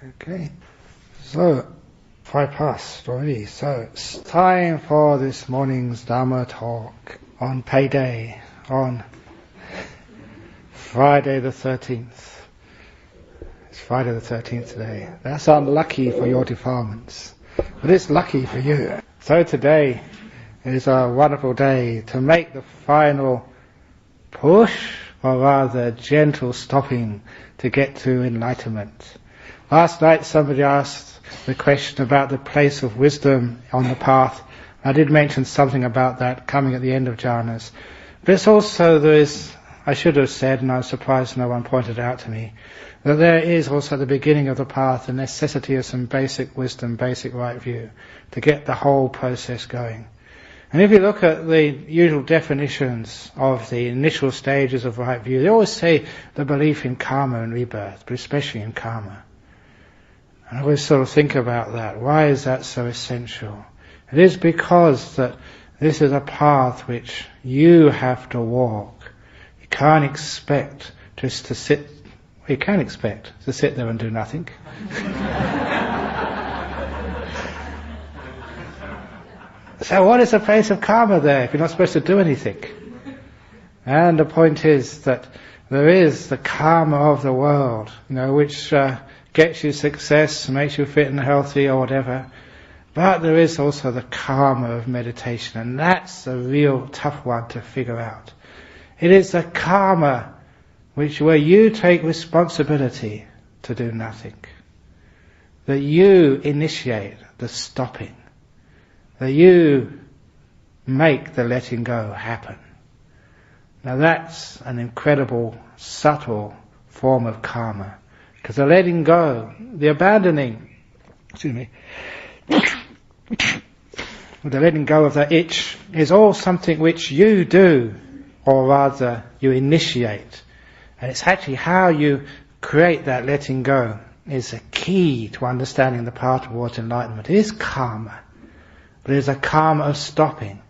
Okay, so 5 past already. So it's time for this morning's Dharma talk on payday, on Friday the 13th. It's Friday the 13th today. That's unlucky for your defilements, but it's lucky for you. So today is a wonderful day to make the final push, or rather gentle stopping, to get to enlightenment. Last night somebody asked the question about the place of wisdom on the path. I did mention something about that coming at the end of jhanas. But it's also, I should have said, and I was surprised no one pointed out to me, that there is also at the beginning of the path the necessity of some basic wisdom, basic right view, to get the whole process going. And if you look at the usual definitions of the initial stages of right view, they always say the belief in karma and rebirth, but especially in karma. And I always sort of think about that. Why is that so essential? It is because that this is a path which you have to walk. You can't expect just to sit. Well, you can expect to sit there and do nothing. So what is the place of karma there if you're not supposed to do anything? And the point is that there is the karma of the world, which gets you success, makes you fit and healthy or whatever. But there is also the karma of meditation, and that's a real tough one to figure out. It is the karma where you take responsibility to do nothing. That you initiate the stopping. That you make the letting go happen. Now that's an incredible, subtle form of karma. Because the letting go, the abandoning, the letting go of that itch is all something which you do, or rather you initiate. And it's actually how you create that letting go is a key to understanding the path towards enlightenment. It is karma, but it is a karma of stopping,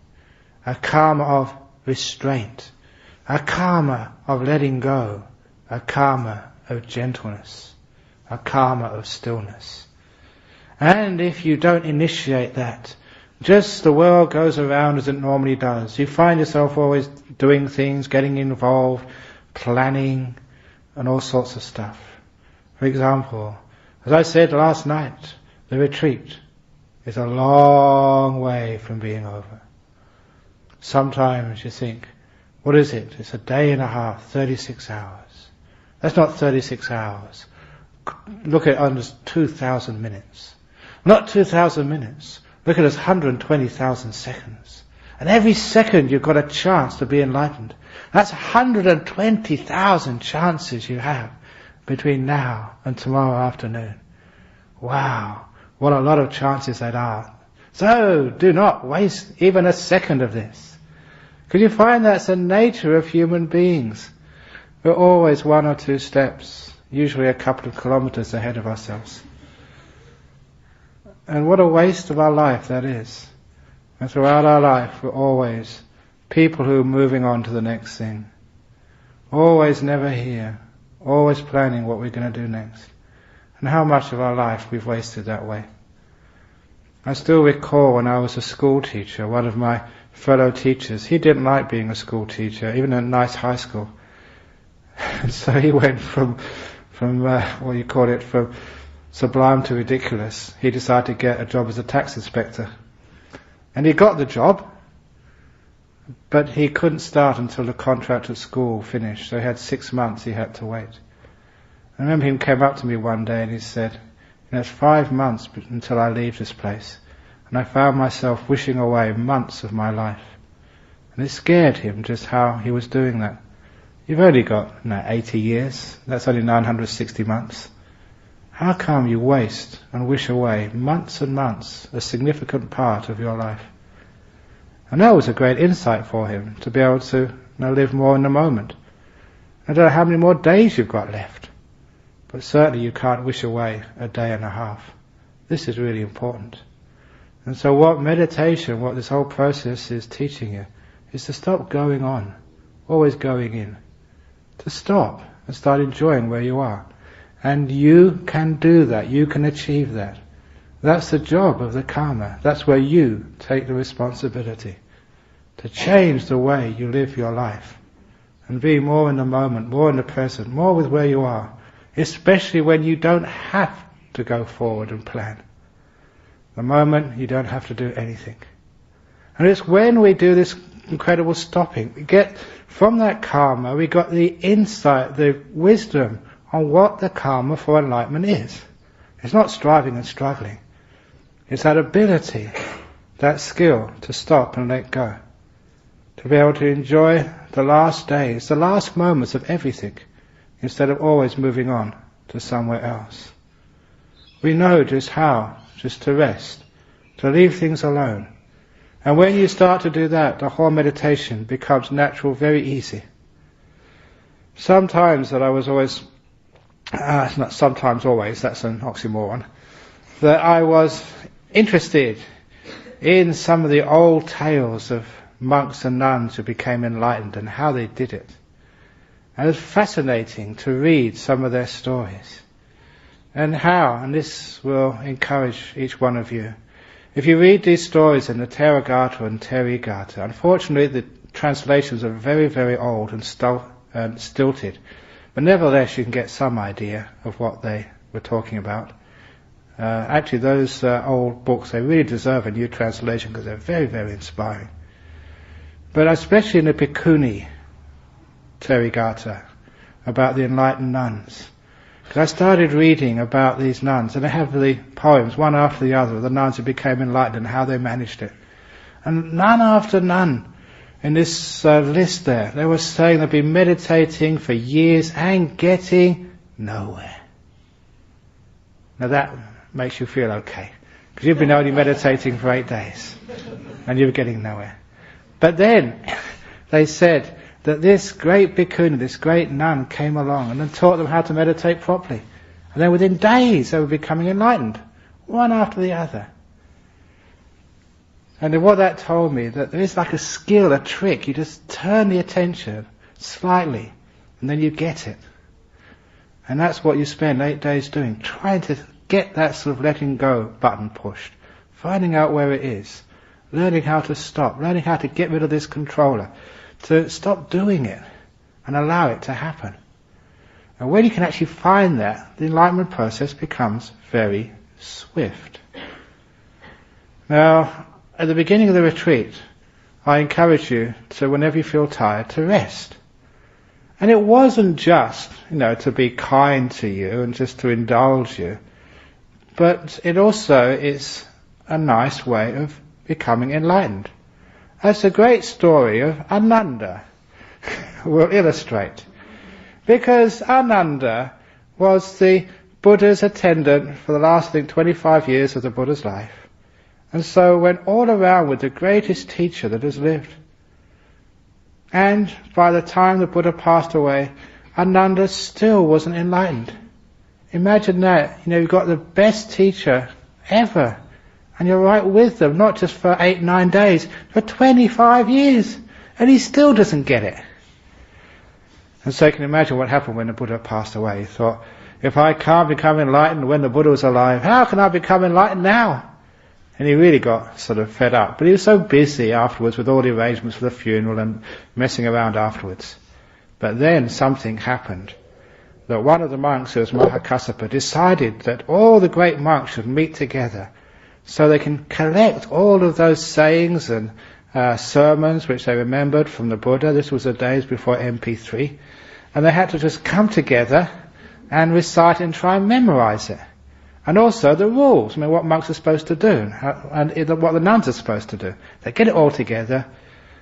a karma of restraint, a karma of letting go, a karma of gentleness, a karma of stillness. And if you don't initiate that, just the world goes around as it normally does. You find yourself always doing things, getting involved, planning, and all sorts of stuff. For example, as I said last night, the retreat is a long way from being over. Sometimes you think, what is it? It's a day and a half, 36 hours. That's not 36 hours. Look at it under 2,000 minutes. Not 2,000 minutes. Look at it as 120,000 seconds. And every second you've got a chance to be enlightened. That's 120,000 chances you have between now and tomorrow afternoon. Wow, what a lot of chances that are. So do not waste even a second of this. Because you find that's the nature of human beings. We're always one or two steps, usually a couple of kilometers ahead of ourselves. And what a waste of our life that is. And throughout our life we're always people who are moving on to the next thing. Always never here. Always planning what we're going to do next. And how much of our life we've wasted that way. I still recall when I was a school teacher, one of my fellow teachers, he didn't like being a school teacher, even in a nice high school. And so he went from sublime to ridiculous. He decided to get a job as a tax inspector. And he got the job, but he couldn't start until the contract at school finished. So he had 6 months he had to wait. I remember him came up to me one day and he said, it's 5 months until I leave this place. And I found myself wishing away months of my life. And it scared him just how he was doing that. You've only got 80 years. That's only 960 months. How come you waste and wish away months and months, a significant part of your life? And that was a great insight for him, to be able to live more in the moment. I don't know how many more days you've got left, but certainly you can't wish away a day and a half. This is really important. And so what meditation, what this whole process is teaching you, is to stop going on, always going in. To stop and start enjoying where you are. And you can do that, you can achieve that. That's the job of the karma. That's where you take the responsibility to change the way you live your life and be more in the moment, more in the present, more with where you are, especially when you don't have to go forward and plan. The moment you don't have to do anything. And it's when we do this incredible stopping, we get from that karma, we got the insight, the wisdom on what the karma for enlightenment is. It's not striving and struggling. It's that ability, that skill to stop and let go. To be able to enjoy the last days, the last moments of everything, instead of always moving on to somewhere else. We know just how, just to rest, to leave things alone. And when you start to do that, the whole meditation becomes natural, very easy. Sometimes that I was always, not sometimes always, that's an oxymoron, that I was interested in some of the old tales of monks and nuns who became enlightened and how they did it. And it was fascinating to read some of their stories. And how, and this will encourage each one of you, if you read these stories in the Therigatha and Therigatha, unfortunately the translations are very, very old and stilted, but nevertheless you can get some idea of what they were talking about. Actually those old books, they really deserve a new translation because they're very, very inspiring. But especially in the Bhikkhuni Therigatha, about the enlightened nuns. Because I started reading about these nuns, and they have the poems, one after the other, of the nuns who became enlightened and how they managed it. And none after none in this list there, they were saying they've been meditating for years and getting nowhere. Now that makes you feel okay, because you've been only meditating for 8 days, and you're getting nowhere. But then they said that this great bhikkhuni, this great nun, came along and then taught them how to meditate properly. And then within days they were becoming enlightened, one after the other. And then what that told me, that there is like a skill, a trick. You just turn the attention slightly and then you get it. And that's what you spend 8 days doing, trying to get that sort of letting go button pushed, finding out where it is, learning how to stop, learning how to get rid of this controller, to stop doing it and allow it to happen. And when you can actually find that, the enlightenment process becomes very swift. Now, at the beginning of the retreat, I encourage you to, whenever you feel tired, to rest. And it wasn't just, to be kind to you and just to indulge you, but it also is a nice way of becoming enlightened. As the great story of Ananda will illustrate. Because Ananda was the Buddha's attendant for the last, 25 years of the Buddha's life. And so went all around with the greatest teacher that has lived. And by the time the Buddha passed away, Ananda still wasn't enlightened. Imagine that, you've got the best teacher ever, and you're right with them, not just for 8-9 days, for 25 years, and he still doesn't get it. And so you can imagine what happened when the Buddha passed away. He thought, if I can't become enlightened when the Buddha was alive, how can I become enlightened now? And he really got sort of fed up. But he was so busy afterwards with all the arrangements for the funeral and messing around afterwards. But then something happened. That one of the monks, who was Mahakassapa, decided that all the great monks should meet together so they can collect all of those sayings and sermons which they remembered from the Buddha. This was the days before MP3. And they had to just come together and recite and try and memorize it. And also the rules, what monks are supposed to do and what the nuns are supposed to do. They get it all together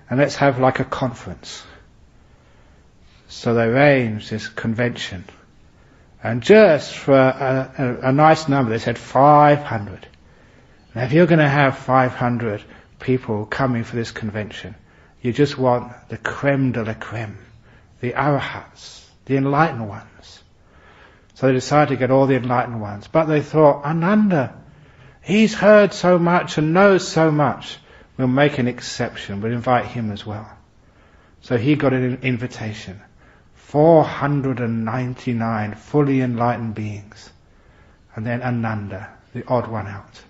and let's have like a conference. So they arranged this convention. And just for a nice number, they said 500. Now if you're going to have 500 people coming for this convention, you just want the creme de la creme, the arahats, the enlightened ones. So they decided to get all the enlightened ones. But they thought, Ananda, he's heard so much and knows so much, we'll make an exception, we'll invite him as well. So he got an invitation. 499 fully enlightened beings, and then Ananda, the odd one out.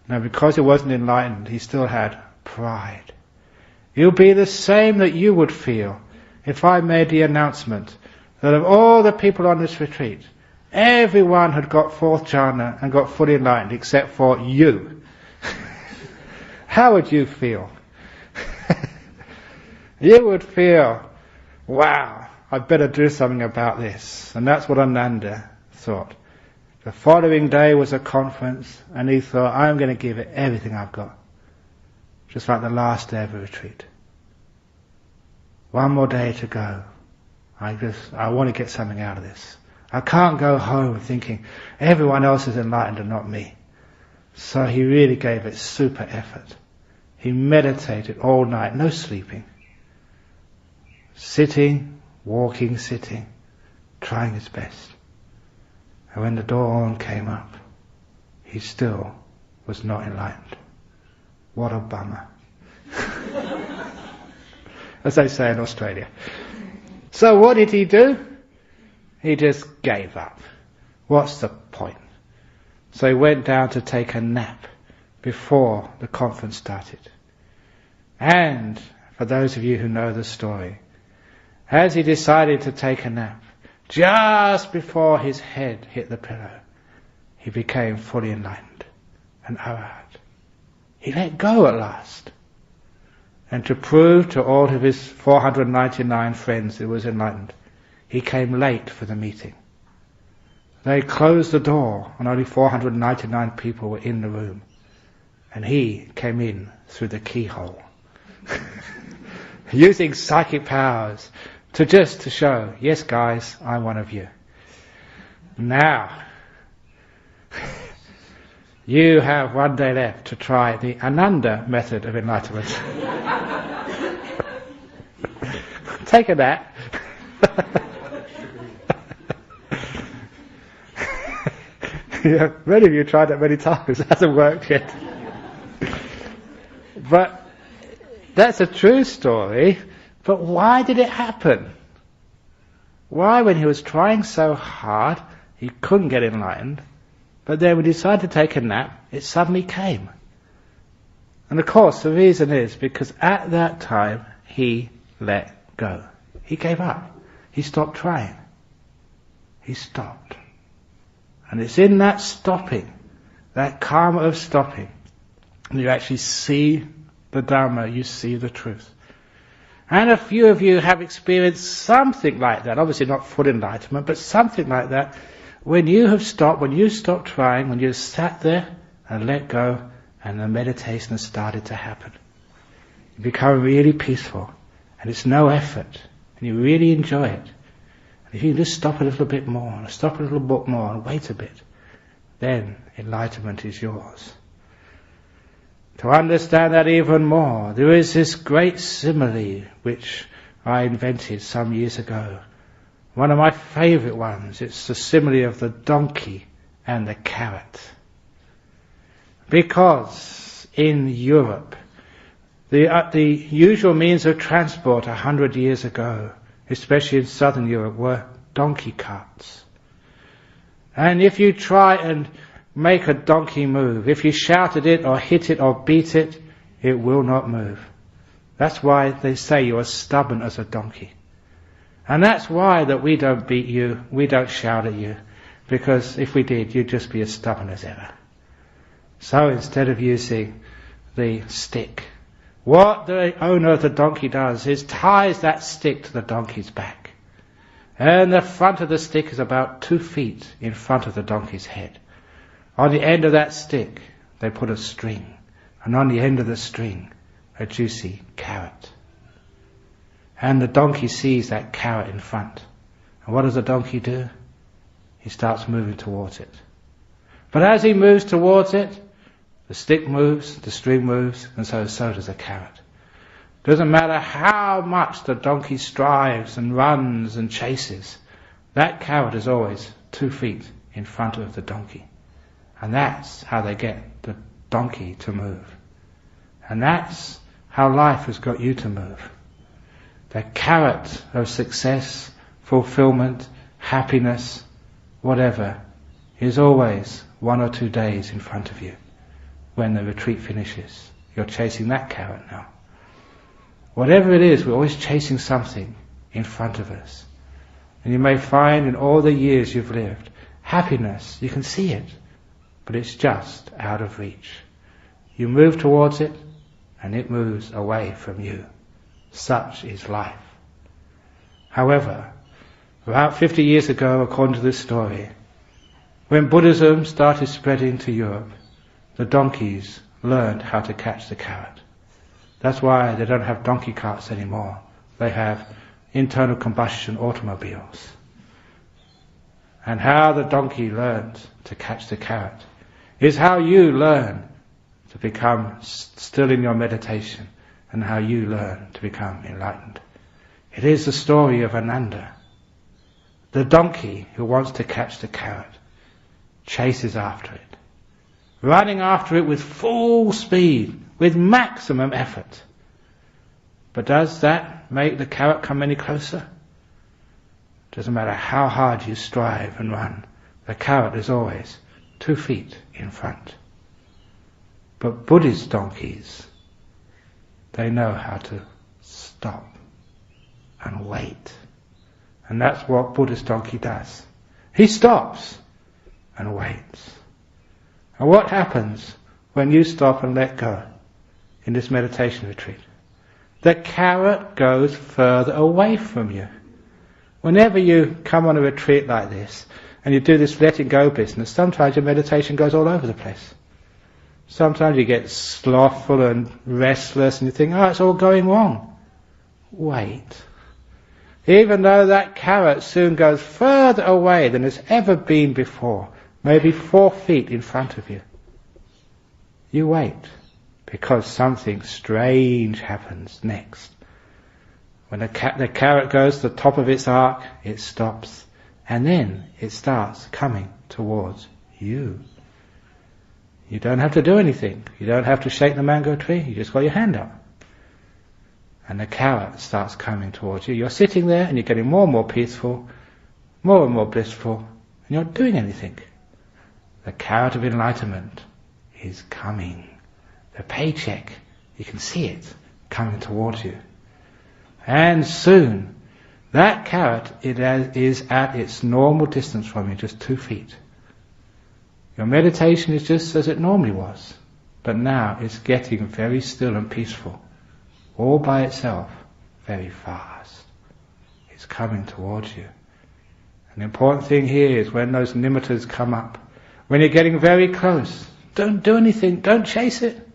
Now, because he wasn't enlightened, he still had pride. It would be the same that you would feel if I made the announcement that of all the people on this retreat, everyone had got fourth jhana and got fully enlightened except for you. How would you feel? You would feel, wow, I'd better do something about this. And that's what Ananda thought. The following day was a conference, and he thought, I'm going to give it everything I've got. Just like the last day of a retreat. One more day to go. I want to get something out of this. I can't go home thinking everyone else is enlightened and not me. So he really gave it super effort. He meditated all night, no sleeping. Sitting, walking, sitting, trying his best. And when the dawn came up, he still was not enlightened. What a bummer. As they say in Australia. So what did he do? He just gave up. What's the point? So he went down to take a nap before the conference started. And, for those of you who know the story, as he decided to take a nap, just before his head hit the pillow, he became fully enlightened, an arhat. He let go at last. And to prove to all of his 499 friends he was enlightened, he came late for the meeting. They closed the door and only 499 people were in the room. And he came in through the keyhole. Using psychic powers to show, yes guys, I'm one of you. Now, you have one day left to try the Ananda method of enlightenment. Take a nap. Yeah, many of you tried that many times. It hasn't worked yet. But that's a true story. But why did it happen? Why, when he was trying so hard, he couldn't get enlightened, but then when he decided to take a nap, it suddenly came? And of course, the reason is because at that time, he let go. He gave up. He stopped trying. He stopped. And it's in that stopping, that karma of stopping, you actually see the Dharma, you see the truth. And a few of you have experienced something like that, obviously not full enlightenment, but something like that, when you have stopped, when you stopped trying, when you sat there and let go, and the meditation has started to happen. You become really peaceful, and it's no effort, and you really enjoy it. And if you just stop a little bit more, and stop a little bit more, and wait a bit, then enlightenment is yours. To understand that even more, there is this great simile which I invented some years ago. One of my favourite ones. It's the simile of the donkey and the carrot. Because in Europe, the usual means of transport 100 years ago, especially in southern Europe, were donkey carts. And if you try and make a donkey move, if you shout at it or hit it or beat it, it will not move. That's why they say you are stubborn as a donkey. And that's why that we don't beat you, we don't shout at you, because if we did, you'd just be as stubborn as ever. So instead of using the stick, what the owner of the donkey does is ties that stick to the donkey's back. And the front of the stick is about 2 feet in front of the donkey's head. On the end of that stick, they put a string, and on the end of the string, a juicy carrot. And the donkey sees that carrot in front. And what does the donkey do? He starts moving towards it. But as he moves towards it, the stick moves, the string moves, and so does the carrot. Doesn't matter how much the donkey strives and runs and chases, that carrot is always 2 feet in front of the donkey. And that's how they get the donkey to move. And that's how life has got you to move. The carrot of success, fulfillment, happiness, whatever, is always 1 or 2 days in front of you. When the retreat finishes, you're chasing that carrot now. Whatever it is, we're always chasing something in front of us. And you may find in all the years you've lived, happiness, you can see it, but it's just out of reach. You move towards it, and it moves away from you. Such is life. However, about 50 years ago, according to this story, when Buddhism started spreading to Europe, the donkeys learned how to catch the carrot. That's why they don't have donkey carts anymore. They have internal combustion automobiles. And how the donkey learned to catch the carrot is how you learn to become still in your meditation, and how you learn to become enlightened. It is the story of Ananda. The donkey who wants to catch the carrot chases after it, running after it with full speed, with maximum effort. But does that make the carrot come any closer? Doesn't matter how hard you strive and run, the carrot is always 2 feet in front. But Buddhist donkeys, they know how to stop and wait. And that's what Buddhist donkey does. He stops and waits. And what happens when you stop and let go in this meditation retreat? The carrot goes further away from you. Whenever you come on a retreat like this and you do this letting go business, sometimes your meditation goes all over the place. Sometimes you get slothful and restless and you think, oh, it's all going wrong. Wait. Even though that carrot soon goes further away than it's ever been before, maybe 4 feet in front of you, you wait, because something strange happens next. When the carrot goes to the top of its arc, it stops, and then it starts coming towards you. You don't have to do anything. You don't have to shake the mango tree. You just got your hand up. And the carrot starts coming towards you. You're sitting there and you're getting more and more peaceful, more and more blissful, and you're not doing anything. The carrot of enlightenment is coming. The paycheck, you can see it coming towards you. And soon, that carrot is at its normal distance from you, just 2 feet. Your meditation is just as it normally was, but now it's getting very still and peaceful, all by itself, very fast. It's coming towards you. And the important thing here is when those nimittas come up, when you're getting very close, don't do anything, don't chase it.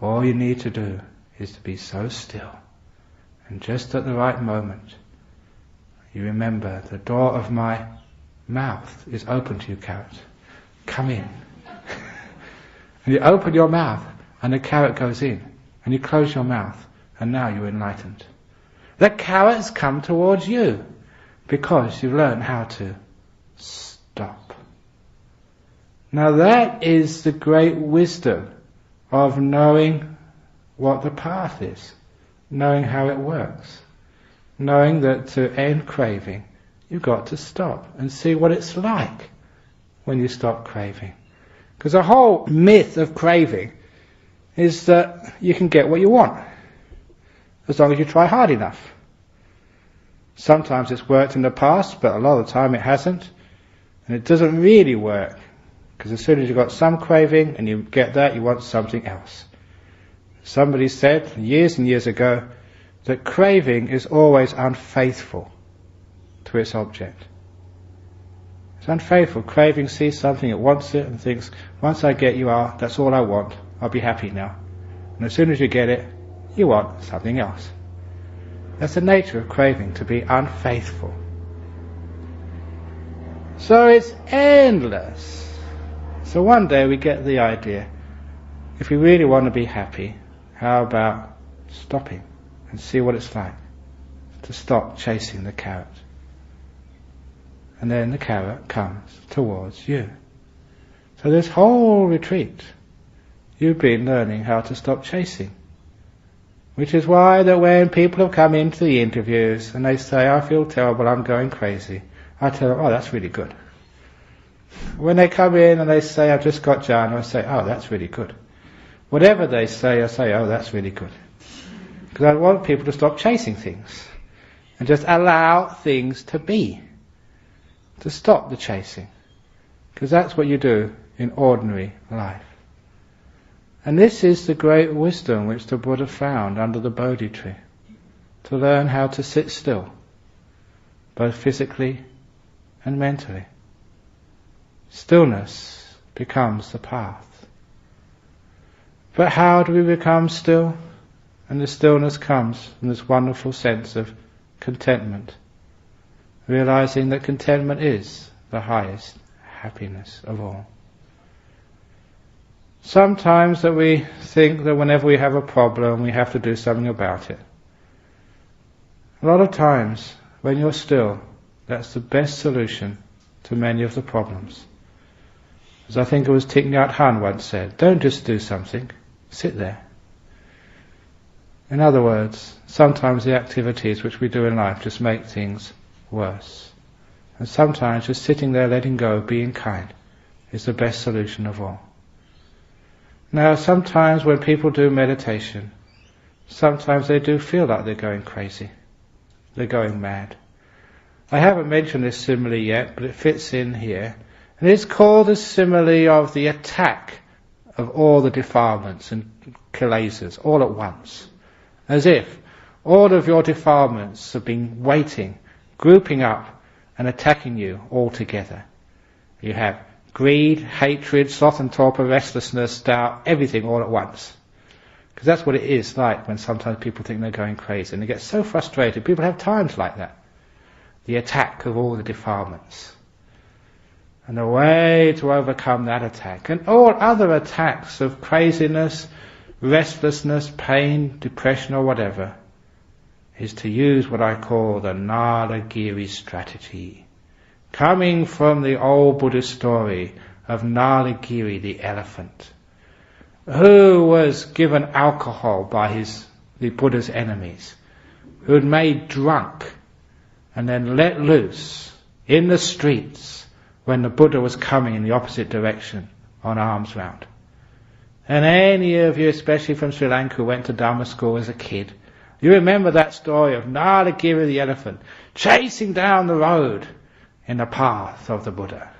All you need to do is to be so still, and just at the right moment, you remember the door of my mouth is open to you, carrot. Come in. And you open your mouth and the carrot goes in, and you close your mouth and now you're enlightened. The carrot's come towards you because you've learned how to stop. Now that is the great wisdom of knowing what the path is, knowing how it works, knowing that to end craving you've got to stop and see what it's like when you stop craving. Because the whole myth of craving is that you can get what you want as long as you try hard enough. Sometimes it's worked in the past, but a lot of the time it hasn't, and it doesn't really work, because as soon as you've got some craving and you get that, you want something else. Somebody said years and years ago that craving is always unfaithful to its object. It's unfaithful. Craving sees something, it wants it, and thinks, once I get you, that's all I want, I'll be happy now. And as soon as you get it, you want something else. That's the nature of craving, to be unfaithful. So it's endless. So one day we get the idea, if we really want to be happy, how about stopping and see what it's like to stop chasing the carrot? And then the carrot comes towards you. So this whole retreat, you've been learning how to stop chasing. Which is why that when people have come into the interviews and they say, I feel terrible, I'm going crazy, I tell them, oh, that's really good. When they come in and they say, I've just got jhana, I say, oh, that's really good. Whatever they say, I say, oh, that's really good. Because I want people to stop chasing things and just allow things to be. To stop the chasing. Because that's what you do in ordinary life. And this is the great wisdom which the Buddha found under the Bodhi tree. To learn how to sit still, both physically and mentally. Stillness becomes the path. But how do we become still? And the stillness comes from this wonderful sense of contentment. Realizing that contentment is the highest happiness of all. Sometimes that we think that whenever we have a problem we have to do something about it. A lot of times when you're still, that's the best solution to many of the problems. As I think it was Thich Nhat Hanh once said, don't just do something, sit there. In other words, sometimes the activities which we do in life just make things worse. And sometimes just sitting there letting go, being kind, is the best solution of all. Now sometimes when people do meditation, sometimes they do feel like they're going crazy. They're going mad. I haven't mentioned this simile yet, but it fits in here. And it's called the simile of the attack of all the defilements and kilesas all at once. As if all of your defilements have been waiting, grouping up and attacking you all together. You have greed, hatred, sloth and torpor, restlessness, doubt, everything all at once. Because that's what it is like when sometimes people think they're going crazy and they get so frustrated. People have times like that. The attack of all the defilements. And the way to overcome that attack and all other attacks of craziness, restlessness, pain, depression or whatever is to use what I call the Nalagiri strategy. Coming from the old Buddhist story of Nalagiri the elephant, who was given alcohol by the Buddha's enemies, who had made drunk and then let loose in the streets when the Buddha was coming in the opposite direction on alms round. And any of you, especially from Sri Lanka, who went to Dharma school as a kid, you remember that story of Nalagiri the elephant chasing down the road in the path of the Buddha.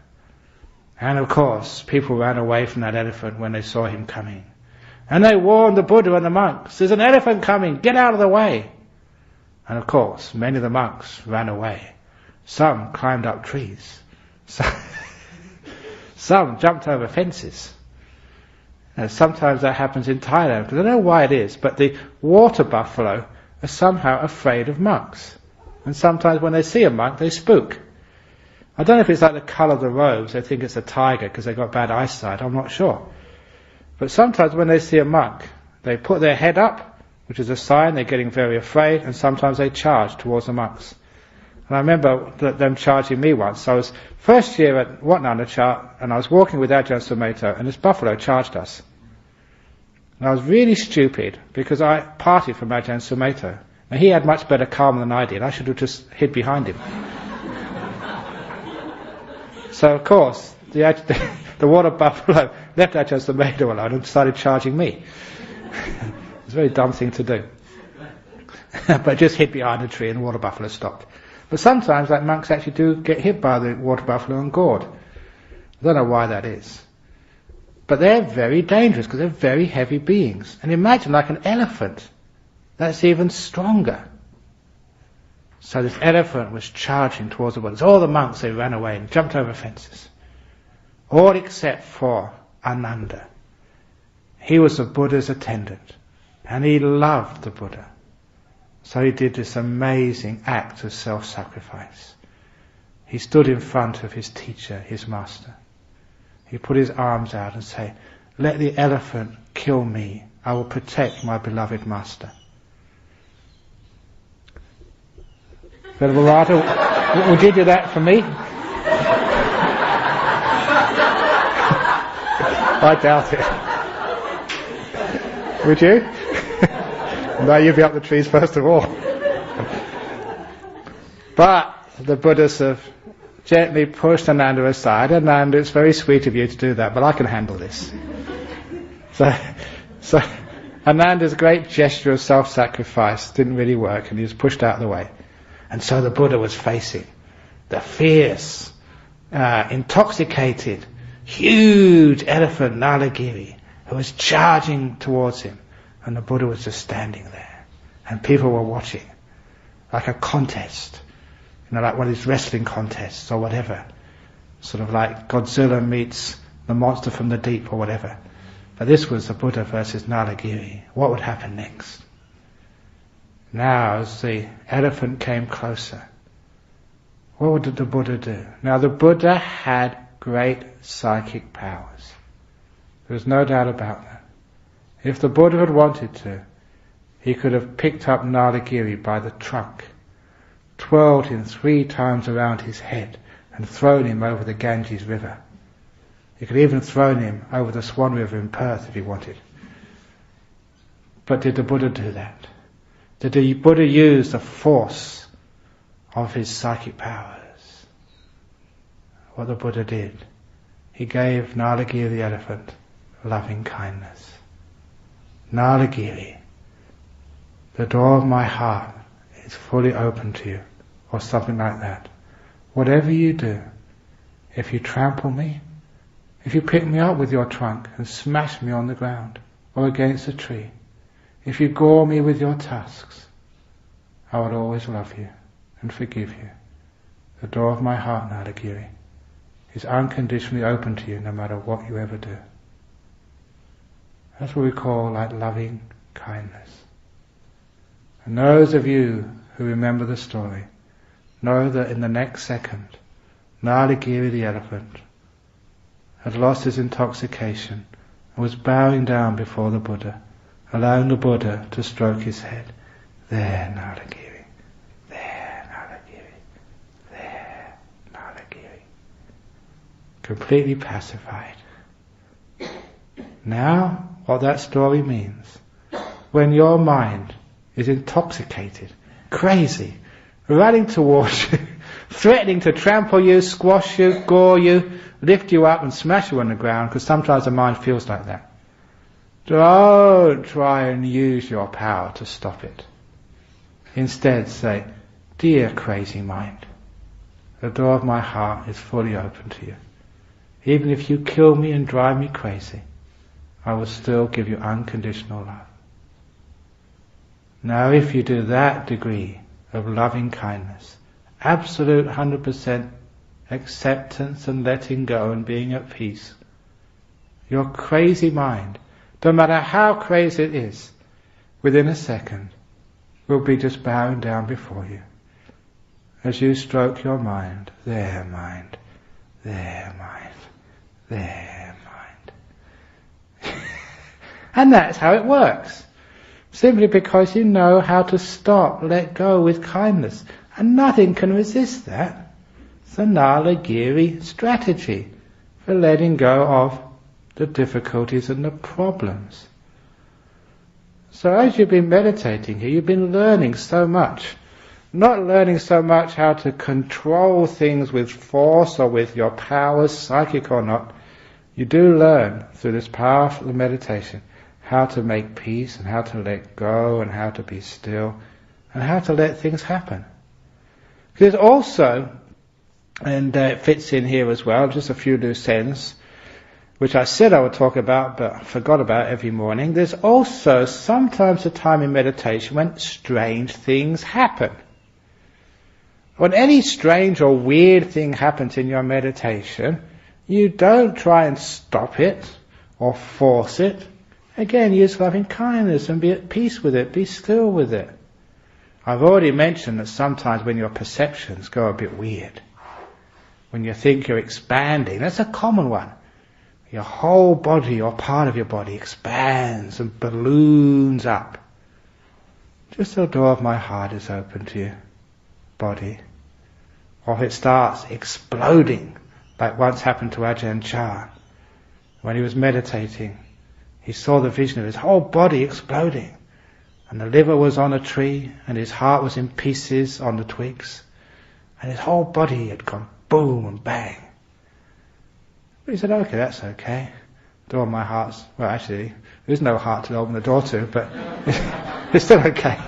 And of course, people ran away from that elephant when they saw him coming. And they warned the Buddha and the monks, there's an elephant coming, get out of the way. And of course, many of the monks ran away. Some climbed up trees. Some jumped over fences. And sometimes that happens in Thailand, because I don't know why it is, but the water buffalo are somehow afraid of monks. And sometimes when they see a monk, they spook. I don't know if it's like the colour of the robes, they think it's a tiger because they've got bad eyesight, I'm not sure. But sometimes when they see a monk, they put their head up, which is a sign they're getting very afraid, and sometimes they charge towards the monks. And I remember them charging me once. I was first year at Wat Nanachat, and I was walking with Ajahn Sumedho, and this buffalo charged us. And I was really stupid, because I parted from Ajahn Sumedho, and he had much better karma than I did. I should have just hid behind him. So of course, the water buffalo left Ajahn Sumedho alone and started charging me. It's a very dumb thing to do. But just hid behind a tree and the water buffalo stopped. But sometimes like monks actually do get hit by the water buffalo and gored. I don't know why that is. But they're very dangerous because they're very heavy beings. And imagine like an elephant, that's even stronger. So this elephant was charging towards the Buddha. All the monks, they ran away and jumped over fences. All except for Ananda. He was the Buddha's attendant. And he loved the Buddha. So he did this amazing act of self-sacrifice. He stood in front of his teacher, his master. He put his arms out and said, let the elephant kill me. I will protect my beloved master. Venerable Rata, would you do that for me? I doubt it. Would you? No, you be up the trees first of all. But the Buddha sort of gently pushed Ananda aside. Ananda, it's very sweet of you to do that, but I can handle this. So Ananda's great gesture of self-sacrifice didn't really work, and he was pushed out of the way. And so the Buddha was facing the fierce, intoxicated, huge elephant Nalagiri, who was charging towards him, and the Buddha was just standing there, and people were watching, like a contest, like one of these wrestling contests or whatever, sort of like Godzilla meets the monster from the deep or whatever. But this was the Buddha versus Nalagiri. What would happen next? Now, as the elephant came closer, what did the Buddha do? Now, the Buddha had great psychic powers. There was no doubt about that. If the Buddha had wanted to, he could have picked up Nalagiri by the trunk, twirled him 3 times around his head, and thrown him over the Ganges River. He could even have thrown him over the Swan River in Perth if he wanted. But did the Buddha do that? Did the Buddha use the force of his psychic powers? What the Buddha did, he gave Nalagiri the elephant loving kindness. Nalagiri, the door of my heart is fully open to you, or something like that. Whatever you do, if you trample me, if you pick me up with your trunk and smash me on the ground or against a tree, if you gore me with your tusks, I will always love you and forgive you. The door of my heart, Nalagiri, is unconditionally open to you no matter what you ever do. That's what we call like loving kindness. And those of you who remember the story know that in the next second, Nalagiri the elephant had lost his intoxication and was bowing down before the Buddha, allowing the Buddha to stroke his head. There, Nalagiri. There, Nalagiri. There, Nalagiri. Completely pacified. Now, what that story means, when your mind is intoxicated, crazy, running towards you, threatening to trample you, squash you, gore you, lift you up and smash you on the ground, because sometimes the mind feels like that. Don't try and use your power to stop it. Instead say, dear crazy mind, the door of my heart is fully open to you. Even if you kill me and drive me crazy, I will still give you unconditional love. Now if you do that degree of loving kindness, absolute 100% acceptance and letting go and being at peace, your crazy mind, no matter how crazy it is, within a second will be just bowing down before you as you stroke your mind. There, mind. There, mind. There, mind. And that's how it works. Simply because you know how to stop, let go with kindness. And nothing can resist that. It's the Nalagiri strategy for letting go of the difficulties and the problems. So as you've been meditating here, you've been learning so much. Not learning so much how to control things with force or with your powers, psychic or not. You do learn through this powerful meditation how to make peace and how to let go and how to be still and how to let things happen. Because also, and it fits in here as well, just a few loose ends, which I said I would talk about but I forgot about every morning. There's also sometimes a time in meditation when strange things happen. When any strange or weird thing happens in your meditation, you don't try and stop it or force it. Again, use loving kindness and be at peace with it, be still with it. I've already mentioned that sometimes when your perceptions go a bit weird, when you think you're expanding, that's a common one. Your whole body or part of your body expands and balloons up. Just the door of my heart is open to you, body. Or if it starts exploding, like once happened to Ajahn Brahm, when he was meditating, he saw the vision of his whole body exploding. and the liver was on a tree, and his heart was in pieces on the twigs, and his whole body had gone boom and bang. But he said, okay, that's okay. Door of my heart's, well actually, there's no heart to open the door to, but it's still okay.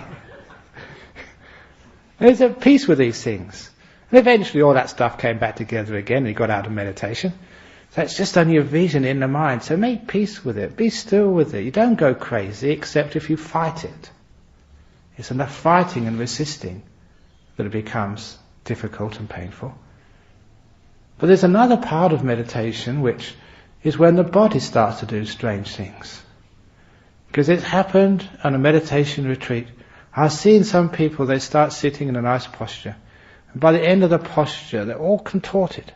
There's a peace with these things. And eventually all that stuff came back together again, and he got out of meditation. So it's just only a vision in the mind. So make peace with it. Be still with it. You don't go crazy except if you fight it. It's enough fighting and resisting that it becomes difficult and painful. But there's another part of meditation which is when the body starts to do strange things. Because it's happened on a meditation retreat. I've seen some people, they start sitting in a nice posture. And by the end of the posture, they're all contorted.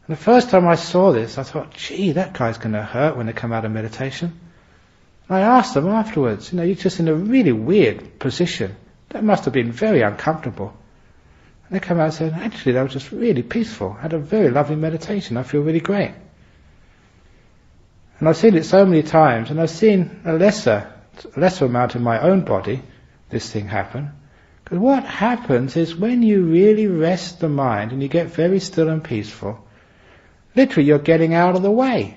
And the first time I saw this, I thought, gee, that guy's going to hurt when they come out of meditation. And I asked them afterwards, you're just in a really weird position. That must have been very uncomfortable. And they come out and said, actually, that was just really peaceful. I had a very lovely meditation. I feel really great. And I've seen it so many times, and I've seen a lesser amount in my own body, this thing happen. Because what happens is when you really rest the mind and you get very still and peaceful, literally you're getting out of the way.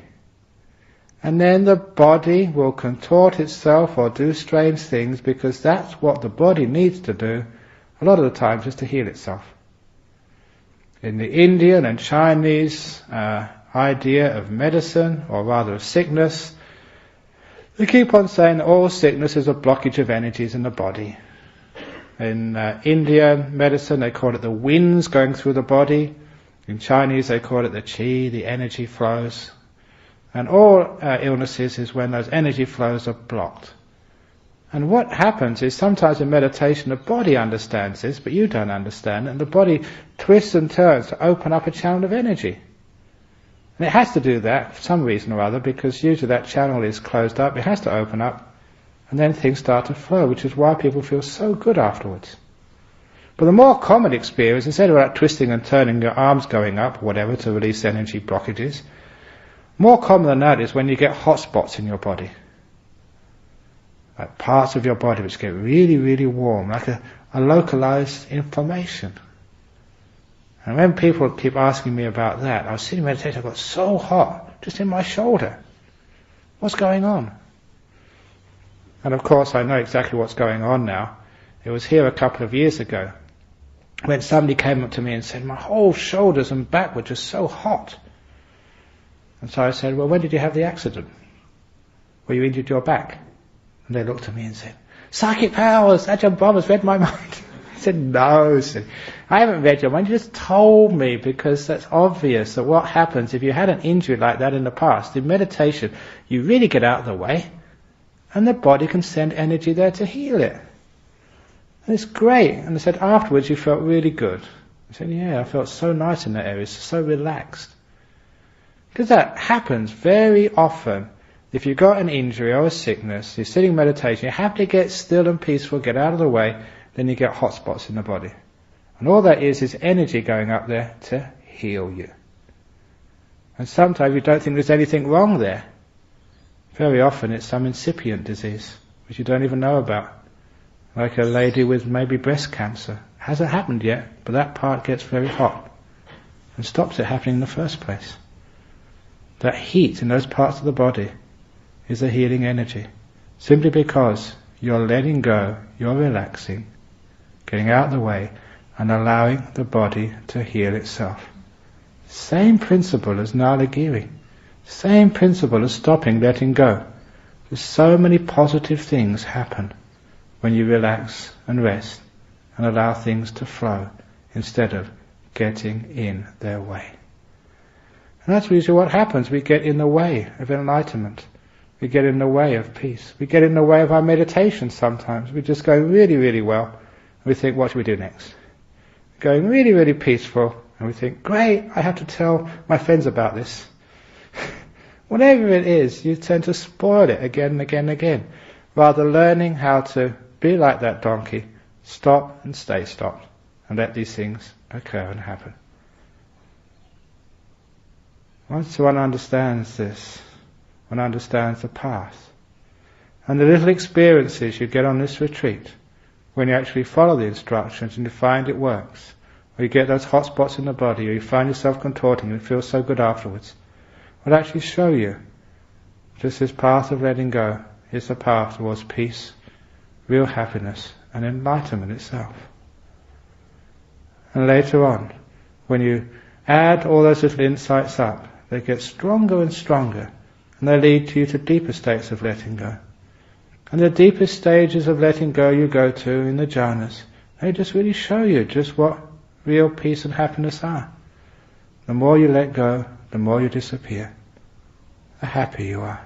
And then the body will contort itself or do strange things because that's what the body needs to do a lot of the time, just to heal itself. In the Indian and Chinese idea of medicine, or rather of sickness, they keep on saying that all sickness is a blockage of energies in the body. In Indian medicine they call it the winds going through the body. In Chinese they call it the qi, the energy flows. And all illnesses is when those energy flows are blocked. And what happens is sometimes in meditation the body understands this, but you don't understand it, and the body twists and turns to open up a channel of energy. And it has to do that for some reason or other, because usually that channel is closed up, it has to open up, and then things start to flow, which is why people feel so good afterwards. But the more common experience, instead of that twisting and turning your arms going up, whatever, to release energy blockages, more common than that is when you get hot spots in your body. Like parts of your body which get really, really warm, like a localized inflammation. And when people keep asking me about that, I was sitting in meditation, I got so hot, just in my shoulder. What's going on? And of course I know exactly what's going on now. It was here a couple of years ago, when somebody came up to me and said, my whole shoulders and back were just so hot. And so I said, well, when did you have the accident? Where you injured your back? And they looked at me and said, psychic powers, Ajahn Brahm has read my mind. I said, no, I haven't read your mind, you just told me, because that's obvious that what happens if you had an injury like that in the past, in meditation, you really get out of the way, and the body can send energy there to heal it. And it's great. And they said, afterwards you felt really good. I said, yeah, I felt so nice in that area, so relaxed. Because that happens very often. If you've got an injury or a sickness, you're sitting in meditation, you have to get still and peaceful, get out of the way, then you get hot spots in the body. And all that is energy going up there to heal you. And sometimes you don't think there's anything wrong there. Very often it's some incipient disease, which you don't even know about. Like a lady with maybe breast cancer. Hasn't happened yet, but that part gets very hot and stops it happening in the first place. That heat in those parts of the body is a healing energy. Simply because you're letting go, you're relaxing, getting out of the way, and allowing the body to heal itself. Same principle as Nalagiri. Same principle as stopping, letting go. There's so many positive things happen when you relax and rest and allow things to flow instead of getting in their way. And that's usually what happens. We get in the way of enlightenment. We get in the way of peace. We get in the way of our meditation sometimes. We just go really, really well. And we think, what should we do next? Going really, really peaceful. And we think, great, I have to tell my friends about this. Whatever it is, you tend to spoil it again and again and again. Rather learning how to be like that donkey, stop and stay stopped, and let these things occur and happen. Once one understands this, one understands the path. And the little experiences you get on this retreat, when you actually follow the instructions and you find it works, or you get those hot spots in the body, or you find yourself contorting and it feels so good afterwards, will actually show you just this path of letting go is the path towards peace, real happiness, and enlightenment itself. And later on, when you add all those little insights up, they get stronger and stronger, and they lead you to deeper states of letting go. And the deepest stages of letting go you go to in the jhanas, they just really show you just what real peace and happiness are. The more you let go, the more you disappear, the happier you are.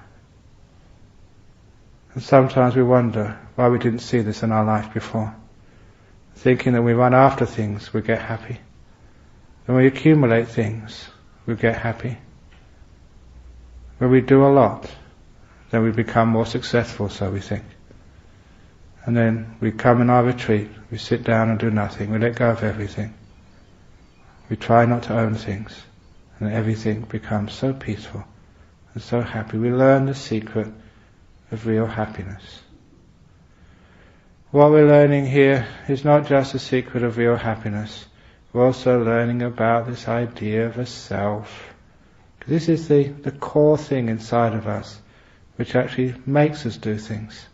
And sometimes we wonder why we didn't see this in our life before, thinking that we run after things, we get happy. When we accumulate things, we get happy. When we do a lot, then we become more successful, so we think. And then we come in our retreat, we sit down and do nothing, we let go of everything. We try not to own things, and everything becomes so peaceful and so happy. We learn the secret of real happiness. What we're learning here is not just the secret of real happiness, we're also learning about this idea of a self. This is the core thing inside of us, which actually makes us do things.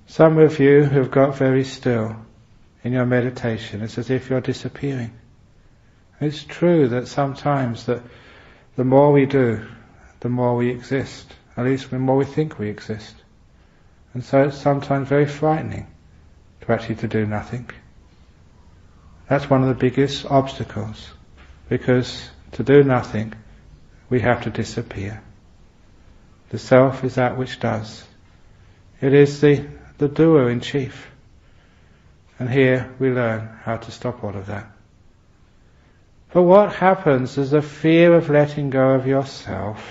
Some of you who have got very still in your meditation, it's as if you're disappearing. It's true that sometimes that the more we do, the more we exist. At least the more we think we exist. And so it's sometimes very frightening to do nothing. That's one of the biggest obstacles, because to do nothing, we have to disappear. The self is that which does. It is the doer in chief. And here we learn how to stop all of that. But what happens is the fear of letting go of yourself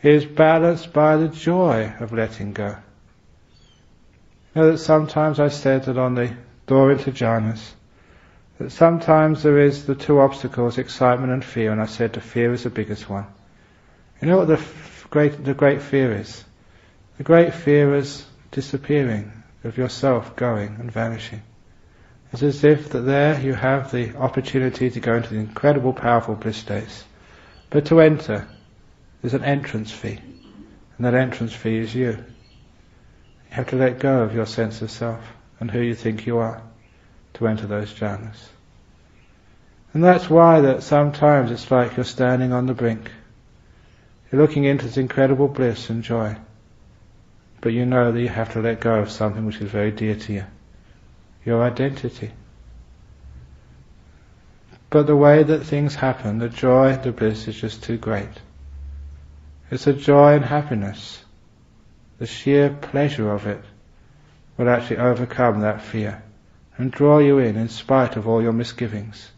is balanced by the joy of letting go. You know that sometimes I said that on the door into jhanas, that sometimes there is the two obstacles, excitement and fear, and I said the fear is the biggest one. You know what the great fear is? The great fear is disappearing, of yourself going and vanishing. It's as if that there you have the opportunity to go into the incredible powerful bliss states. But to enter, there's an entrance fee. And that entrance fee is you. You have to let go of your sense of self and who you think you are to enter those jhanas. And that's why that sometimes it's like you're standing on the brink. You're looking into this incredible bliss and joy. But you know that you have to let go of something which is very dear to you. Your identity. But the way that things happen, the joy, the bliss is just too great. It's the joy and happiness. The sheer pleasure of it will actually overcome that fear and draw you in spite of all your misgivings.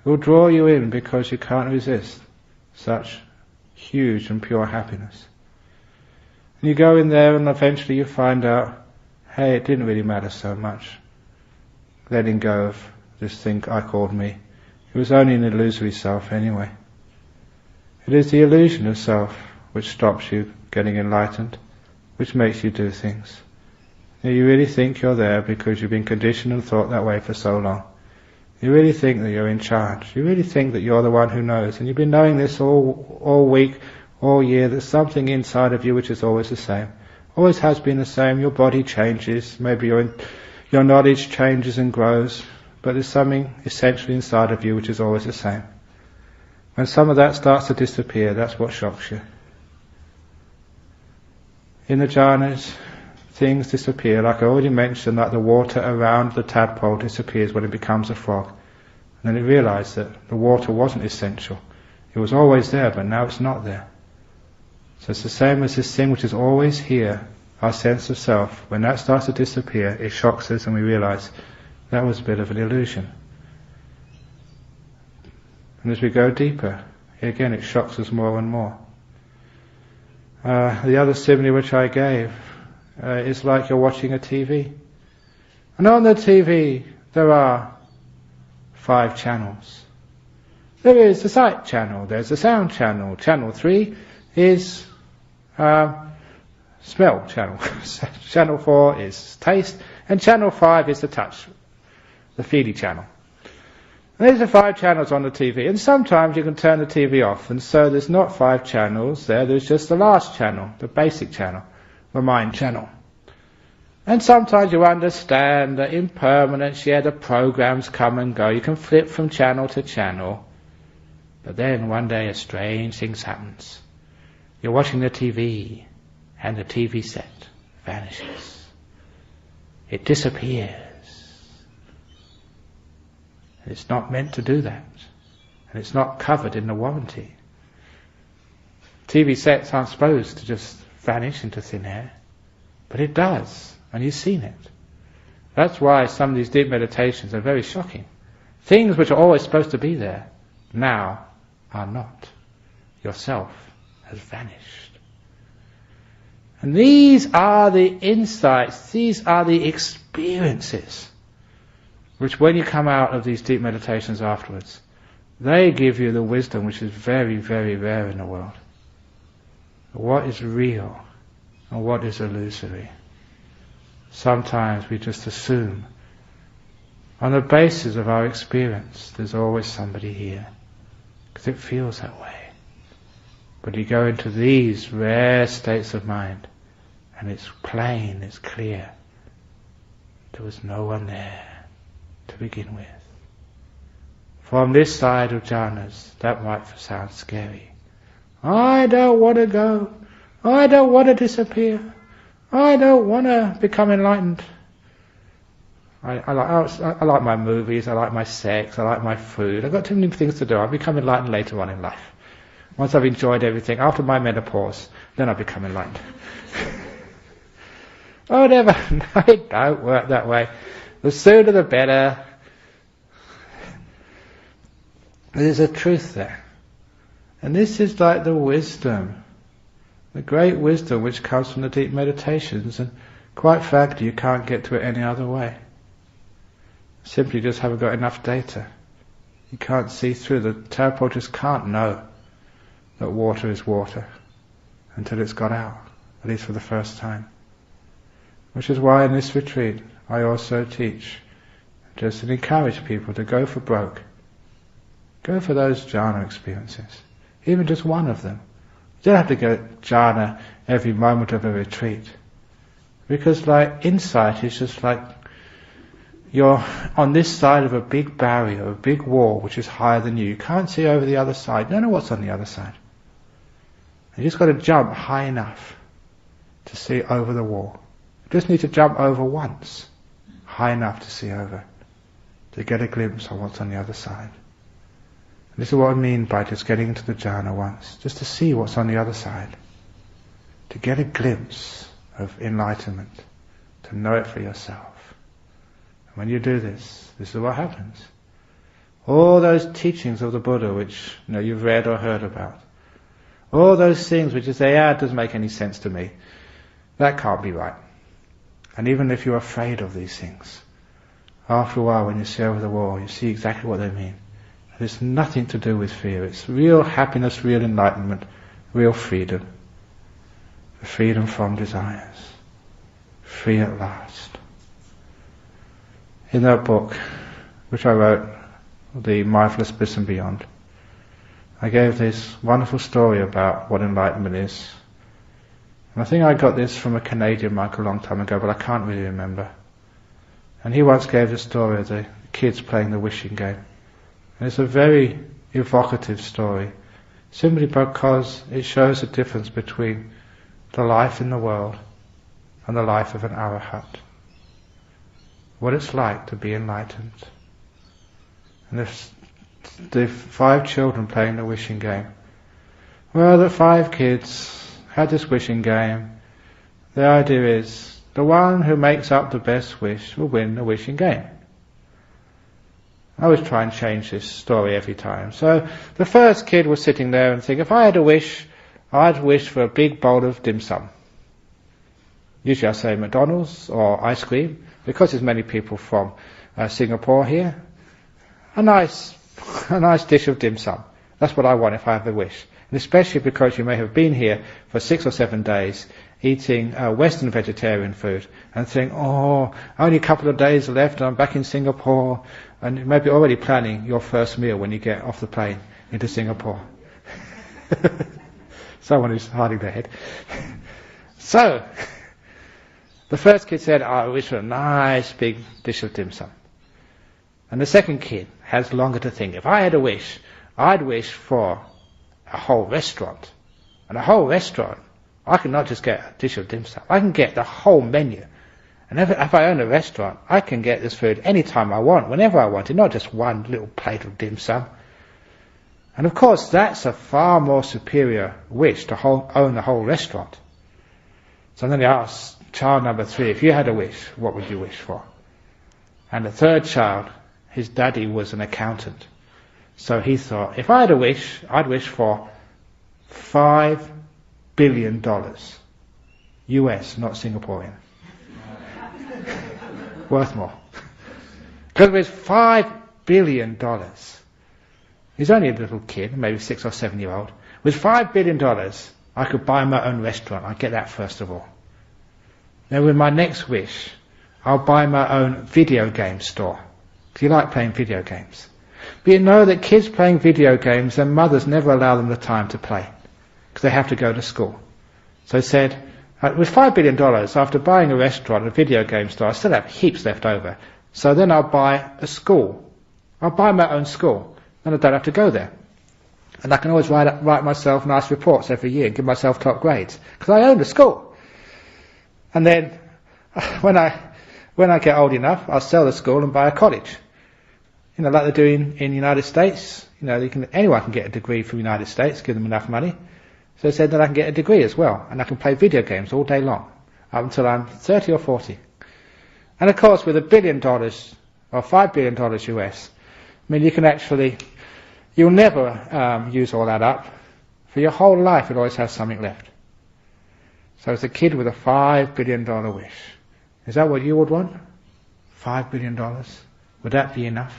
It will draw you in because you can't resist such huge and pure happiness. And you go in there and eventually you find out, hey, it didn't really matter so much. Letting go of this thing I called me. It was only an illusory self anyway. It is the illusion of self which stops you getting enlightened, which makes you do things. Now, you really think you're there because you've been conditioned and thought that way for so long. You really think that you're in charge. You really think that you're the one who knows. And you've been knowing this all week, all year. There's something inside of you which is always the same. Always has been the same. Your body changes. Maybe your knowledge changes and grows. But there's something essentially inside of you which is always the same. When some of that starts to disappear, that's what shocks you. In the jhanas, things disappear. Like I already mentioned, like the water around the tadpole disappears when it becomes a frog. And then it realized that the water wasn't essential. It was always there, but now it's not there. So it's the same as this thing which is always here, our sense of self. When that starts to disappear, it shocks us and we realize that was a bit of an illusion. And as we go deeper, again it shocks us more and more. The other simile which I gave is like you're watching a TV. And on the TV there are 5 channels. There is the sight channel, there's the sound channel. Channel 3 is smell channel. Channel 4 is taste, and channel 5 is the touch, the feely channel. And there's the 5 channels on the TV, and sometimes you can turn the TV off, and so there's not 5 channels there's just the last channel, the basic channel, the mind channel. And sometimes you understand that impermanence, the programs come and go, you can flip from channel to channel, but then one day a strange thing happens. You're watching the TV, and the TV set vanishes. It disappears. And it's not meant to do that. And it's not covered in the warranty. TV sets aren't supposed to just vanish into thin air. But it does, and you've seen it. That's why some of these deep meditations are very shocking. Things which are always supposed to be there, now are not. Yourself has vanished. And these are the insights, these are the experiences, which when you come out of these deep meditations afterwards, they give you the wisdom which is very, very rare in the world. What is real and what is illusory? Sometimes we just assume, on the basis of our experience, there's always somebody here, because it feels that way. But you go into these rare states of mind, and it's plain, it's clear. There was no one there to begin with. From this side of jhanas, that might sound scary. I don't want to go. I don't want to disappear. I don't want to become enlightened. I like my movies, I like my sex, I like my food. I've got too many things to do. I'll become enlightened later on in life. Once I've enjoyed everything, after my menopause, then I'll become enlightened. Oh, never. No, it don't work that way. The sooner the better. There's a truth there. And this is like the wisdom, the great wisdom which comes from the deep meditations, and quite frankly you can't get to it any other way. Simply just haven't got enough data. You can't see through. The tadpole just can't know that water is water until it's got out, at least for the first time. Which is why in this retreat I also teach, just to encourage people to go for broke. Go for those jhana experiences, even just one of them. You don't have to go jhana every moment of a retreat, because like insight is just like you're on this side of a big barrier, a big wall which is higher than you. You can't see over the other side. You don't know what's on the other side. You just got to jump high enough to see over the wall. You just need to jump over once, high enough to see over, to get a glimpse of what's on the other side. And this is what I mean by just getting into the jhana once, just to see what's on the other side, to get a glimpse of enlightenment, to know it for yourself. And when you do this, this is what happens. All those teachings of the Buddha which you've read or heard about, all those things which you say, it doesn't make any sense to me, that can't be right. And even if you're afraid of these things, after a while when you see over the wall, you see exactly what they mean. It's nothing to do with fear. It's real happiness, real enlightenment, real freedom. Freedom from desires. Free at last. In that book, which I wrote, The Mindfulness Bliss and Beyond, I gave this wonderful story about what enlightenment is. And I think I got this from a Canadian monk a long time ago, but I can't really remember. And he once gave the story of the kids playing the wishing game. And it's a very evocative story, simply because it shows the difference between the life in the world and the life of an arahat. What it's like to be enlightened. And the 5 children playing the wishing game. Well, the 5 kids had this wishing game. The idea is, the one who makes up the best wish will win the wishing game. I always try and change this story every time. So the first kid was sitting there and thinking, if I had a wish, I'd wish for a big bowl of dim sum. Usually I say McDonald's or ice cream, because there's many people from Singapore here. A nice dish of dim sum. That's what I want if I have a wish. And especially because you may have been here for 6 or 7 days eating Western vegetarian food and think, oh, only a couple of days left and I'm back in Singapore, and maybe already planning your first meal when you get off the plane into Singapore. Someone who's hiding their head. So, the first kid said, I wish for a nice big dish of dim sum. And the second kid has longer to think. If I had a wish, I'd wish for a whole restaurant. And a whole restaurant, I can not just get a dish of dim sum, I can get the whole menu. And if I own a restaurant, I can get this food anytime I want, whenever I want it, not just one little plate of dim sum. And of course, that's a far more superior wish to own the whole restaurant. So then they asked child number 3, if you had a wish, what would you wish for? And the third child, his daddy was an accountant. So he thought, if I had a wish, I'd wish for $5 billion. US, not Singaporean. Worth more. Because with $5 billion, he's only a little kid, maybe 6 or 7 year old. With $5 billion, I could buy my own restaurant. I'd get that first of all. Then with my next wish, I'll buy my own video game store. Because you like playing video games. But you know that kids playing video games, their mothers never allow them the time to play. Because they have to go to school. So he said, with $5 billion, after buying a restaurant, a video game store, I still have heaps left over. So then I'll buy a school. I'll buy my own school. Then I don't have to go there. And I can always write myself nice reports every year and give myself top grades. Because I own the school. And then, when I get old enough, I'll sell the school and buy a college. You know, like they do in the United States. You know, anyone can get a degree from the United States, give them enough money. So they said that I can get a degree as well, and I can play video games all day long, up until I'm 30 or 40. And of course, with $1 billion, or $5 billion US, I mean, you'll never use all that up. For your whole life, you'll always have something left. So it's a kid with a $5 billion wish. Is that what you would want? $5 billion? Would that be enough?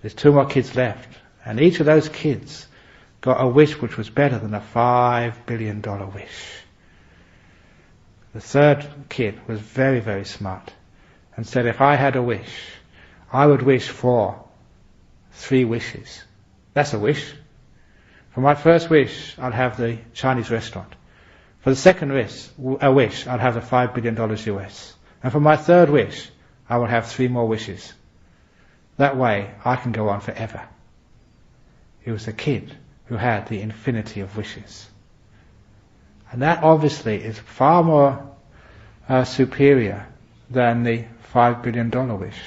There's 2 more kids left, and each of those kids got a wish which was better than a $5 billion wish. The third kid was very, very smart and said, if I had a wish, I would wish for 3 wishes. That's a wish. For my first wish, I'd have the Chinese restaurant. For the second wish, I'd have the $5 billion US. And for my third wish, I will have 3 more wishes. That way, I can go on forever. He was a kid who had the infinity of wishes. And that obviously is far more superior than the $5 billion wish.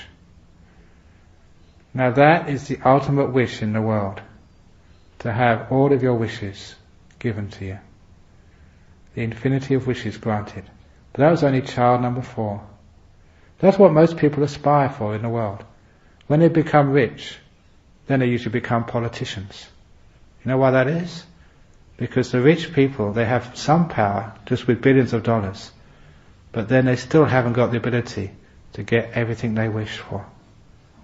Now that is the ultimate wish in the world, to have all of your wishes given to you. The infinity of wishes granted. But that was only child number 4. That's what most people aspire for in the world. When they become rich, then they usually become politicians. You know why that is? Because the rich people, they have some power, just with billions of dollars, but then they still haven't got the ability to get everything they wish for,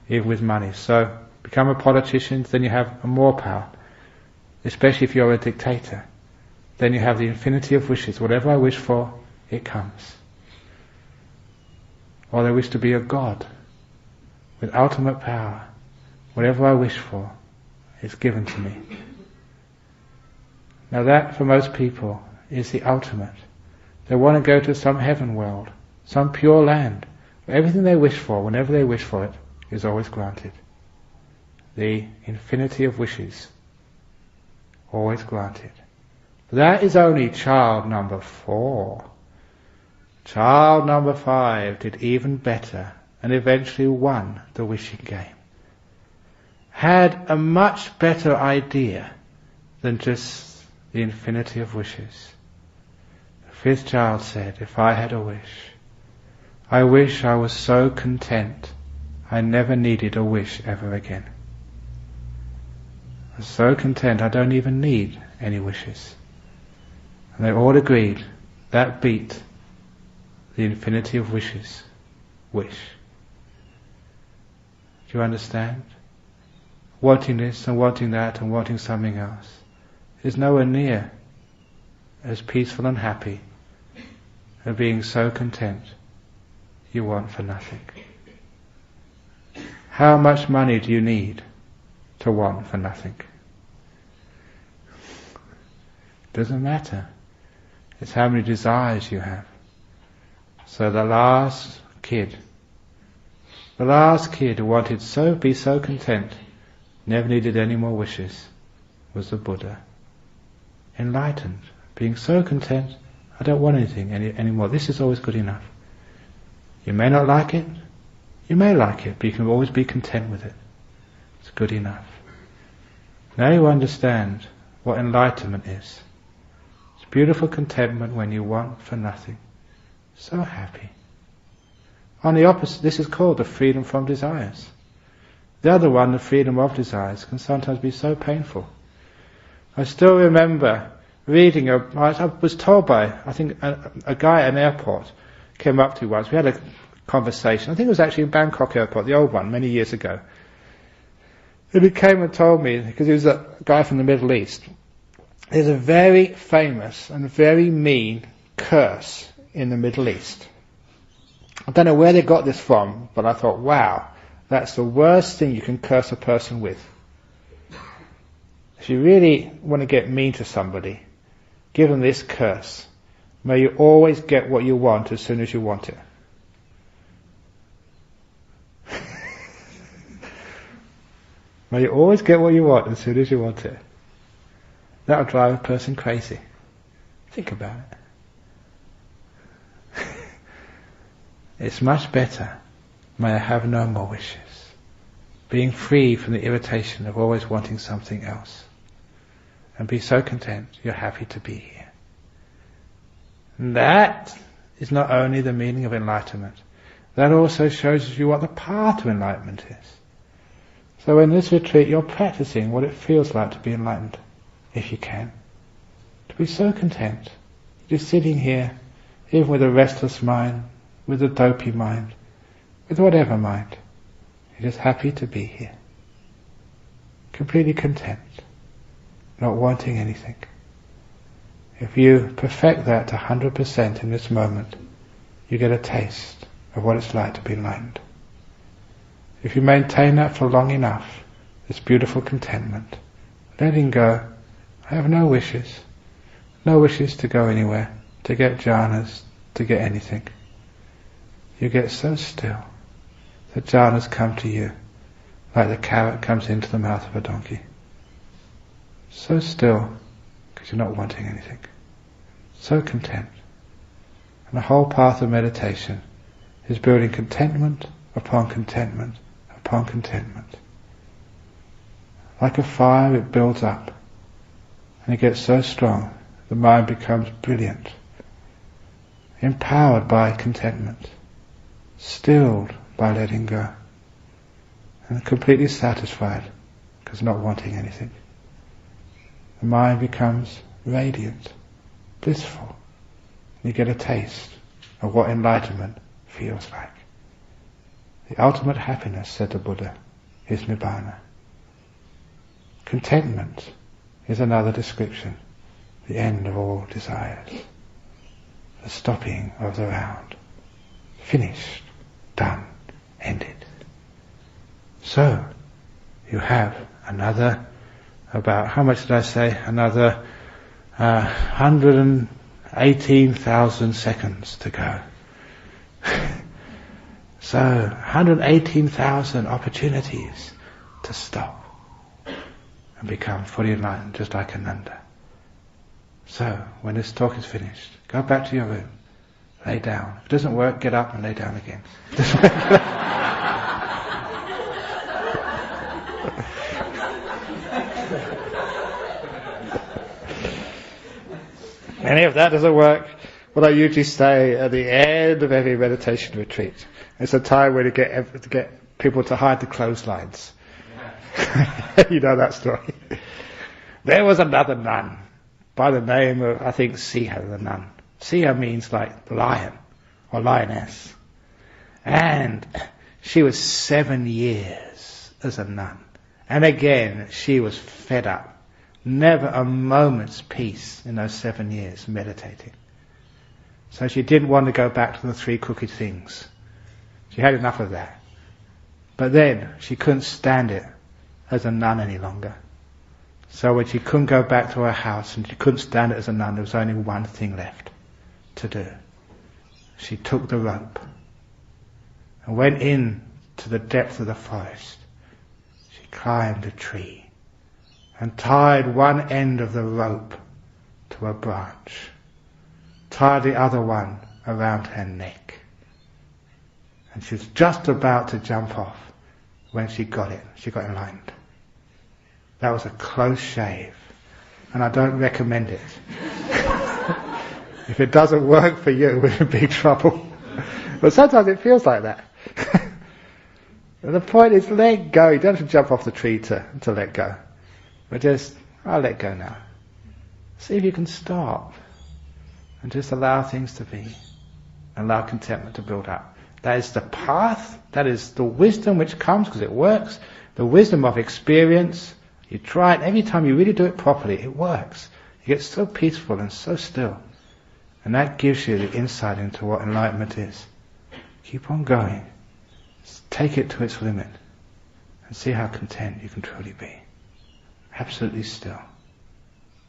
even with money. So, become a politician, then you have more power. Especially if you're a dictator. Then you have the infinity of wishes. Whatever I wish for, it comes. Or they wish to be a god, with ultimate power. Whatever I wish for is given to me. Now that, for most people, is the ultimate. They want to go to some heaven world, some pure land, where everything they wish for, whenever they wish for it, is always granted. The infinity of wishes, always granted. That is only child number 4. Child number 5 did even better and eventually won the wishing game. Had a much better idea than just the infinity of wishes. The 5th child said, if I had a wish, I wish I was so content I never needed a wish ever again. I was so content I don't even need any wishes. And they all agreed that beat the infinity of wishes. Wish. Do you understand? Wanting this and wanting that and wanting something else is nowhere near as peaceful and happy of being so content you want for nothing. How much money do you need to want for nothing? Doesn't matter. It's how many desires you have. So the last kid who wanted to be so content, never needed any more wishes, was the Buddha. Enlightened, being so content, I don't want anything anymore. This is always good enough. You may not like it, you may like it, but you can always be content with it. It's good enough. Now you understand what enlightenment is. It's beautiful contentment when you want for nothing. So happy. On the opposite, this is called the freedom from desires. The other one, the freedom of desires, can sometimes be so painful. I still remember reading, I was told by, I think, a guy at an airport came up to me once. We had a conversation. I think it was actually in Bangkok airport, the old one, many years ago. And he came and told me, because he was a guy from the Middle East, there's a very famous and very mean curse in the Middle East. I don't know where they got this from, but I thought, wow, that's the worst thing you can curse a person with. If you really want to get mean to somebody, give them this curse. May you always get what you want as soon as you want it. May you always get what you want as soon as you want it. That'll drive a person crazy. Think about it. It's much better. May I have no more wishes. Being free from the irritation of always wanting something else. And be so content you're happy to be here. And that is not only the meaning of enlightenment. That also shows you what the path to enlightenment is. So in this retreat you're practicing what it feels like to be enlightened, if you can. To be so content. Just sitting here, even with a restless mind, with a dopey mind, with whatever mind. You're just happy to be here. Completely content. Not wanting anything. If you perfect that to 100% in this moment, you get a taste of what it's like to be enlightened. If you maintain that for long enough, this beautiful contentment, letting go, I have no wishes to go anywhere, to get jhanas, to get anything. You get so still that jhanas come to you like the carrot comes into the mouth of a donkey. So still, because you're not wanting anything. So content. And the whole path of meditation is building contentment upon contentment upon contentment. Like a fire, it builds up. And it gets so strong, the mind becomes brilliant. Empowered by contentment. Stilled by letting go. And completely satisfied, because not wanting anything. The mind becomes radiant, blissful. And you get a taste of what enlightenment feels like. The ultimate happiness, said the Buddha, is Nibbana. Contentment is another description, the end of all desires. The stopping of the round. Finished, done, ended. So, you have another, about, how much did I say? Another 118,000 seconds to go. So, 118,000 opportunities to stop and become fully enlightened, just like Ananda. So, when this talk is finished, go back to your room, lay down. If it doesn't work, get up and lay down again. And if that doesn't work, what I usually say at the end of every meditation retreat, it's a time where to get people to hide the clotheslines. You know that story. There was another nun by the name of, I think, Siha the nun. Siha means like lion or lioness. And she was 7 years as a nun. And again, she was fed up. Never a moment's peace in those 7 years meditating. So she didn't want to go back to the 3 crooked things. She had enough of that. But then she couldn't stand it as a nun any longer. So when she couldn't go back to her house and she couldn't stand it as a nun, there was only one thing left to do. She took the rope and went in to the depth of the forest. She climbed a tree and tied one end of the rope to a branch, tied the other one around her neck. And she was just about to jump off when she got it. She got enlightened. That was a close shave, and I don't recommend it. If it doesn't work for you, we're in big trouble. But sometimes it feels like that. And the point is, let go. You don't have to jump off the tree to let go. But just, I'll let go now. See if you can stop and just allow things to be. Allow contentment to build up. That is the path. That is the wisdom which comes because it works. The wisdom of experience. You try it. Every time you really do it properly, it works. You get so peaceful and so still. And that gives you the insight into what enlightenment is. Keep on going. Take it to its limit. And see how content you can truly be. Absolutely still.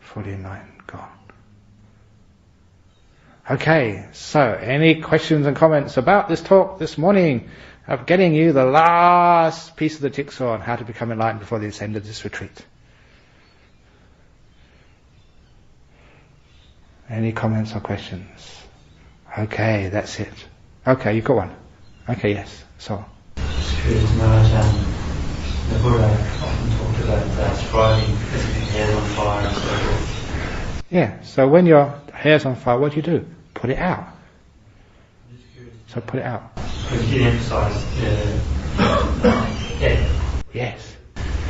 Fully enlightened, gone. Okay, so any questions and comments about this talk this morning of getting you the last piece of the jigsaw on how to become enlightened before the end of this retreat? Any comments or questions? Okay, that's it. Okay, you've got one. Okay, yes. So. It's true, it's Ajahn. The Buddha often talked about striving, putting hair on fire and so forth. Yeah, so when your hair's on fire, what do? Put it out. So put it out. Because you emphasise death. Yes.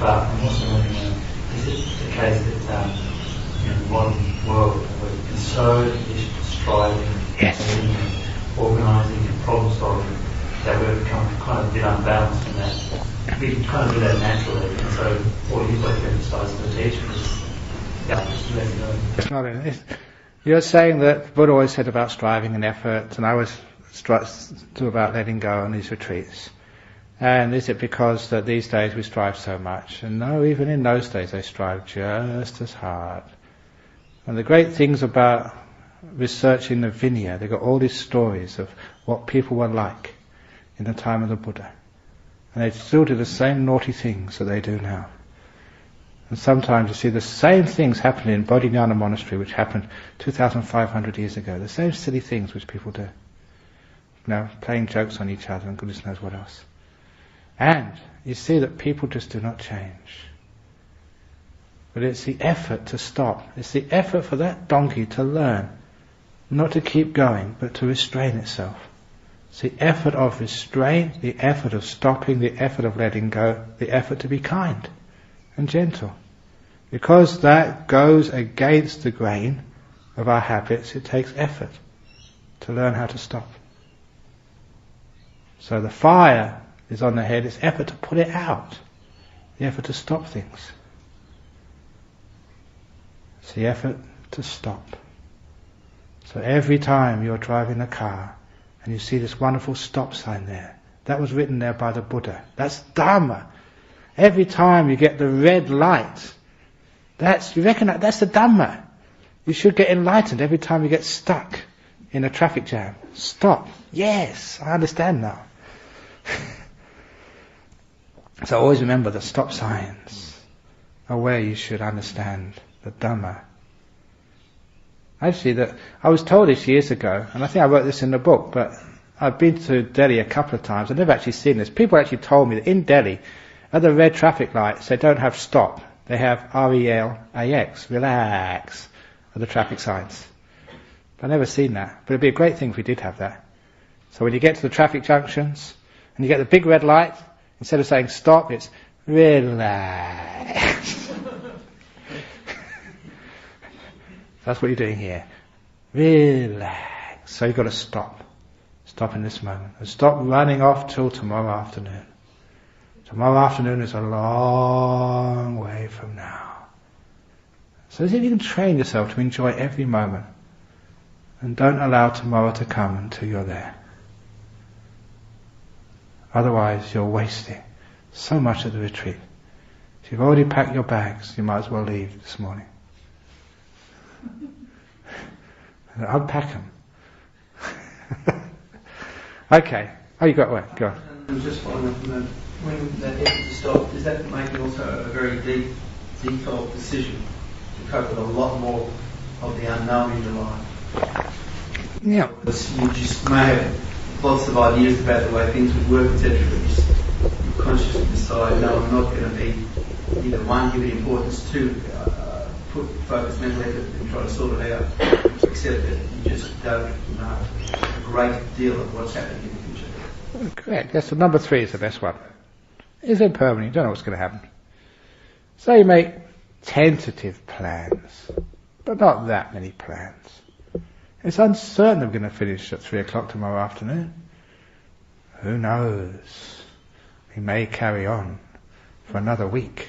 But I'm also wondering, is it the case that in the modern world we've been so used to striving, organising and problem solving that we've become kind of a bit unbalanced in that. We kind of do that naturally, and so all you've got to emphasise to the teacher is just let go. It's not in it. You're saying that Buddha always said about striving and effort, and I always do about letting go on these retreats. And is it because that these days we strive so much? And no, even in those days they strive just as hard. And the great things about researching the Vinaya, they've got all these stories of what people were like in the time of the Buddha. And they still do the same naughty things that they do now. And sometimes you see the same things happen in Bodhinyana Monastery which happened 2,500 years ago. The same silly things which people do. Playing jokes on each other and goodness knows what else. And you see that people just do not change. But it's the effort to stop. It's the effort for that donkey to learn not to keep going, but to restrain itself. It's the effort of restraint, the effort of stopping, the effort of letting go, the effort to be kind and gentle. Because that goes against the grain of our habits, it takes effort to learn how to stop. So the fire is on the head, it's effort to put it out, the effort to stop things. It's the effort to stop. So every time you're driving a car and you see this wonderful stop sign there, that was written there by the Buddha. That's Dharma. Every time you get the red light, you recognize that's the Dhamma. You should get enlightened every time you get stuck in a traffic jam. Stop. Yes, I understand now. So always remember the stop signs are where you should understand the Dhamma. Actually, I was told this years ago, and I think I wrote this in the book, but I've been to Delhi a couple of times. I've never actually seen this. People actually told me that in Delhi, at the red traffic lights, they don't have stop. They have RELAX, relax, are the traffic signs. I've never seen that, but it'd be a great thing if we did have that. So when you get to the traffic junctions, and you get the big red light, instead of saying stop, it's relax. That's what you're doing here. Relax. So you've got to stop. Stop in this moment. And stop running off till tomorrow afternoon. Tomorrow afternoon is a long way from now. So as if you can train yourself to enjoy every moment And don't allow tomorrow to come until you're there. Otherwise you're wasting so much of the retreat. If you've already packed your bags, you might as well leave this morning. And unpack them. Okay. Oh, you got one. Go on. And just following up from that, when that effort to stop, does that make it also a very deep, default decision to cope with a lot more of the unknown in your life? Yeah. Because you just may have lots of ideas about the way things would work, etc., but you consciously decide, no, I'm not going to be either one, give it importance, two, put focus, mental effort and try to sort it out, except that you just don't know a great deal of what's happening in the future. Correct. Yes, so number 3 is the best one. It's impermanent, you don't know what's going to happen. So you make tentative plans, but not that many plans. It's uncertain that we're going to finish at 3 o'clock tomorrow afternoon. Who knows? We may carry on for another week.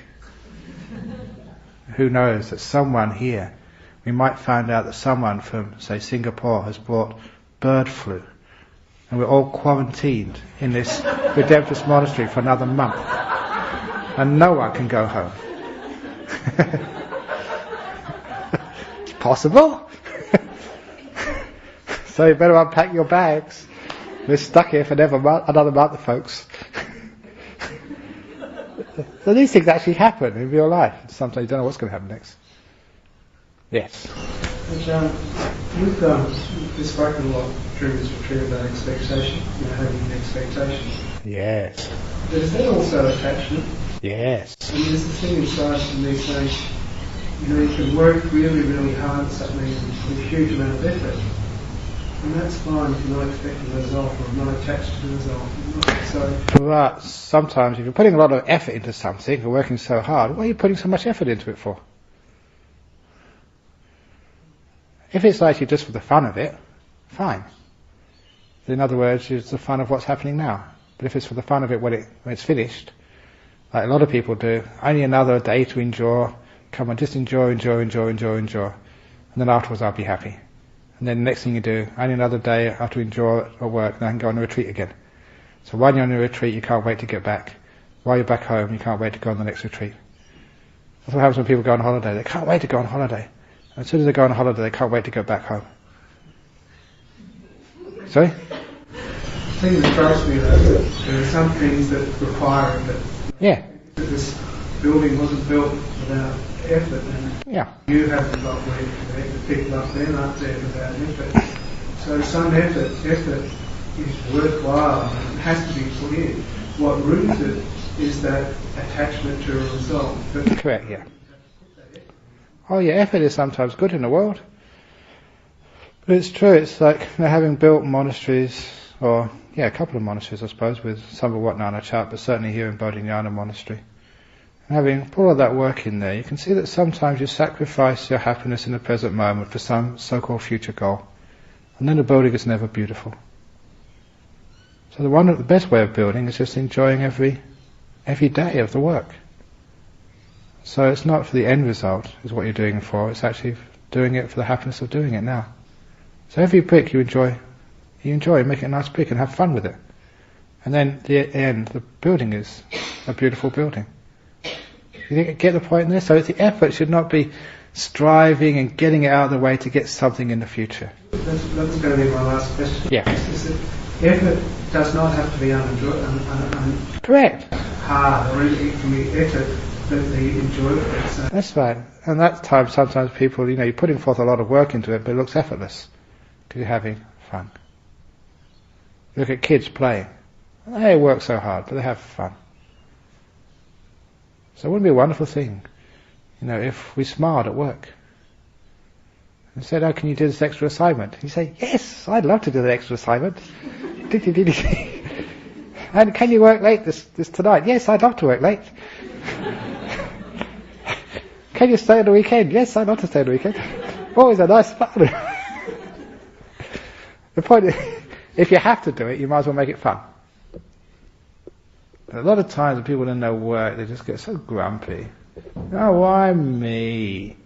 Who knows that someone here, we might find out that someone from, say, Singapore has brought bird flu, and we're all quarantined in this Redemptorist monastery for another month, and no one can go home. It's possible. So you better unpack your bags. We're stuck here for another month, folks. So these things actually happen in real life. Sometimes you don't know what's going to happen next. Yes. We've spoken a lot during this retreat about expectation, having an expectation. Yes. But is that also attachment? Yes. And there's this thing inside of me saying, you can work really, really hard at something with a huge amount of effort. And that's fine if you're not expecting a result or not attached to the result. But sometimes if you're putting a lot of effort into something, if you're working so hard, why are you putting so much effort into it for? If it's actually just for the fun of it, fine. In other words, it's the fun of what's happening now. But if it's for the fun of it when it's finished, like a lot of people do, only another day to enjoy, come on, just enjoy. And then afterwards I'll be happy. And then the next thing you do, only another day after enjoy at work, then I can go on a retreat again. So while you're on a retreat, you can't wait to get back. While you're back home, you can't wait to go on the next retreat. That's what happens when people go on holiday. They can't wait to go on holiday. And as soon as they go on holiday, they can't wait to go back home. Sorry? The thing that strikes me though, that there are some things that require it. Yeah. That this building wasn't built without effort, and you haven't got where the people up there aren't there without effort. So some effort is worthwhile and it has to be put in. What ruins it is that attachment to a result. But correct, yeah. Oh yeah, effort is sometimes good in the world. But it's true, it's like having built monasteries, or a couple of monasteries I suppose, with some of Wat Nana Chat, but certainly here in Bodhinyana Monastery. Having put all that work in there, you can see that sometimes you sacrifice your happiness in the present moment for some so-called future goal. And then the building is never beautiful. So the best way of building is just enjoying every day of the work. So it's not for the end result is what you're doing it for, it's actually doing it for the happiness of doing it now. So every brick you enjoy, make it a nice brick and have fun with it. And then at the end, the building is a beautiful building. You get the point in this? So the effort should not be striving and getting it out of the way to get something in the future. That's going to be my last question. Yeah. Effort does not have to be correct. hard, or it can be effort that they enjoy it. So. That's right. And that time sometimes people, you're putting forth a lot of work into it, but it looks effortless because you're having fun. Look at kids playing. They work so hard, but they have fun. So it wouldn't be a wonderful thing, if we smiled at work and said, "Oh, can you do this extra assignment?" And you say, "Yes, I'd love to do the extra assignment." And can you work late this tonight? Yes, I'd love to work late. Can you stay on the weekend? Yes, I'd love to stay on the weekend. Always a nice fun. The point is, if you have to do it, you might as well make it fun. A lot of times when people in their work, they just get so grumpy. Oh, why me?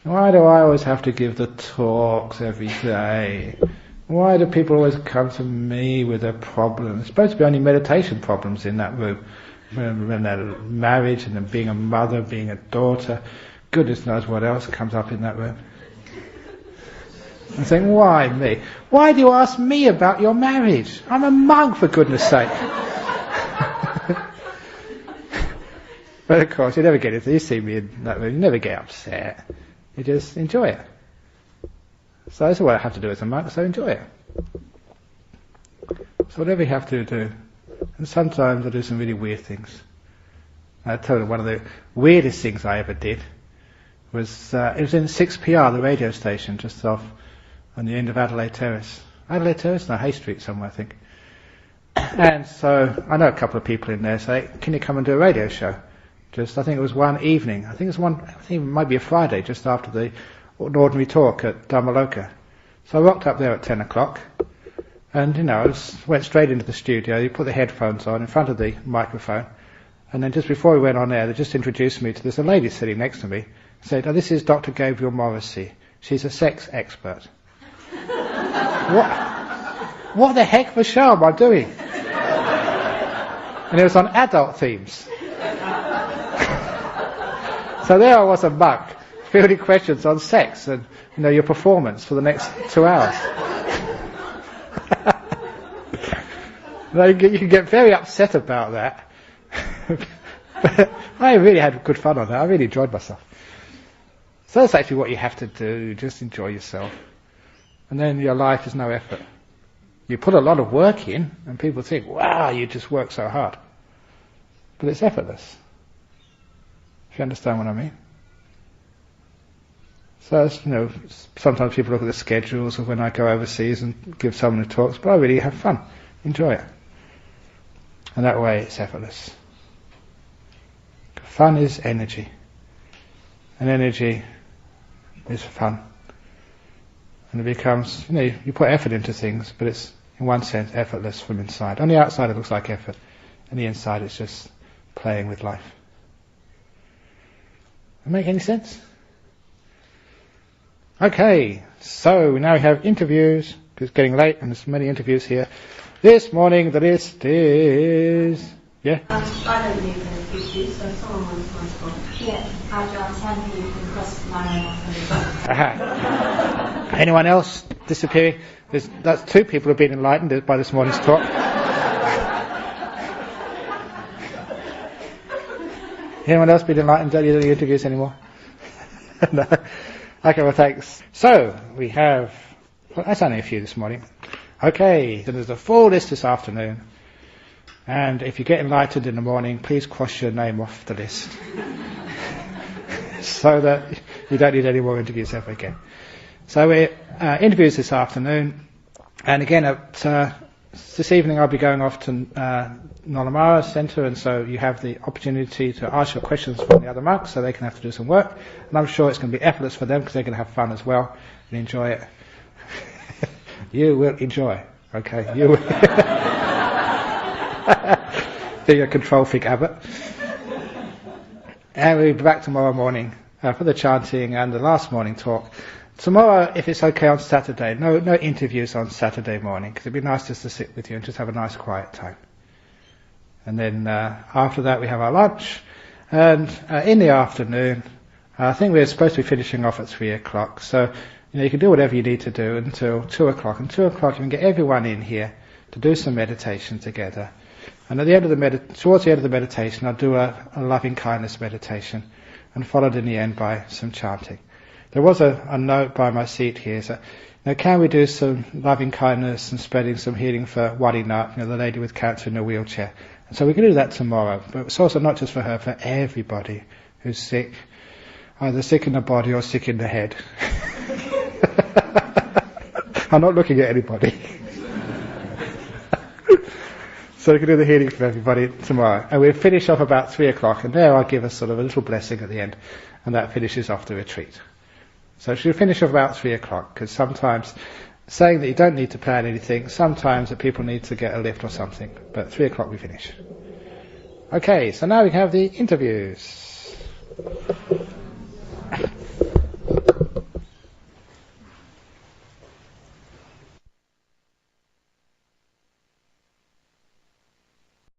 Why do I always have to give the talks every day? Why do people always come to me with their problems? It's supposed to be only meditation problems in that room. When they're marriage and then being a mother, being a daughter, goodness knows what else comes up in that room. I'm saying, why me? Why do you ask me about your marriage? I'm a monk, for goodness sake. But of course, you never get it. You see me in that room, you never get upset. You just enjoy it. So that's what I have to do as a monk, so enjoy it. So whatever you have to do. And sometimes I do some really weird things. I told you one of the weirdest things I ever did was, it was in 6PR, the radio station, just off on the end of Adelaide Terrace. Adelaide Terrace? No, Hay Street somewhere, I think. And so, I know a couple of people in there say, can you come and do a radio show? Just, I think it was one evening. I think it might be a Friday, just after an ordinary talk at Dhammaloka. So I rocked up there at 10 o'clock. And, I went straight into the studio. You put the headphones on in front of the microphone. And then just before we went on air, they just introduced me to, there's a lady sitting next to me. Said, this is Dr. Gabriel Morrissey. She's a sex expert. What the heck of a show am I doing? And it was on adult themes. So there I was, a monk, fielding questions on sex and, your performance for the next 2 hours. You can get very upset about that. But I really had good fun on that. I really enjoyed myself. So that's actually what you have to do. Just enjoy yourself. And then your life is no effort. You put a lot of work in, and people think, wow, you just work so hard. But it's effortless. If you understand what I mean. So, sometimes people look at the schedules of when I go overseas and give someone a talk, but I really have fun. Enjoy it. And that way it's effortless. Fun is energy. And energy is fun. And it becomes, you put effort into things, but it's, in one sense, effortless from inside. On the outside it looks like effort. On the inside it's just playing with life. Does that make any sense? Okay, so now we have interviews, because it's getting late and there's many interviews here. This morning the list is... Yeah? I don't need an interview, so someone wants my spot. Yeah, Ajahn, 10 people crossed my name. Anyone else disappearing? That's 2 people who have been enlightened by this morning's talk. Anyone else been enlightened? Don't need any interviews anymore? No. Okay, well, thanks. So, we have... Well, that's only a few this morning. Okay, so there's a full list this afternoon. And if you get enlightened in the morning, please cross your name off the list. So that you don't need any more interviews ever again. So we're interviews this afternoon. And again, this evening I'll be going off to Nollamara Centre, and so you have the opportunity to ask your questions from the other monks, so they can have to do some work. And I'm sure it's going to be effortless for them, because they're going to have fun as well and enjoy it. You will enjoy. Okay, you will. Be a control freak abbot. And we'll be back tomorrow morning for the chanting and the last morning talk. Tomorrow, if it's okay, on Saturday, no interviews on Saturday morning, because it'd be nice just to sit with you and just have a nice quiet time. And then after that we have our lunch, and in the afternoon, I think we're supposed to be finishing off at 3 o'clock, so you can do whatever you need to do until 2 o'clock. And 2 o'clock you can get everyone in here to do some meditation together. And at the end of towards the end of the meditation, I'll do a loving kindness meditation, and followed in the end by some chanting. There was a note by my seat here, so can we do some loving kindness and spreading some healing for Wadinat, the lady with cancer in a wheelchair. And so we can do that tomorrow, but it's also not just for her, for everybody who's sick, either sick in the body or sick in the head. I'm not looking at anybody. So we can do the healing for everybody tomorrow. And we'll finish off about 3 o'clock, and there I'll give us sort of a little blessing at the end, and that finishes off the retreat. So she'll finish off about 3 o'clock, because sometimes saying that you don't need to plan anything, sometimes that people need to get a lift or something, but 3 o'clock we finish. Okay, so now we have the interviews.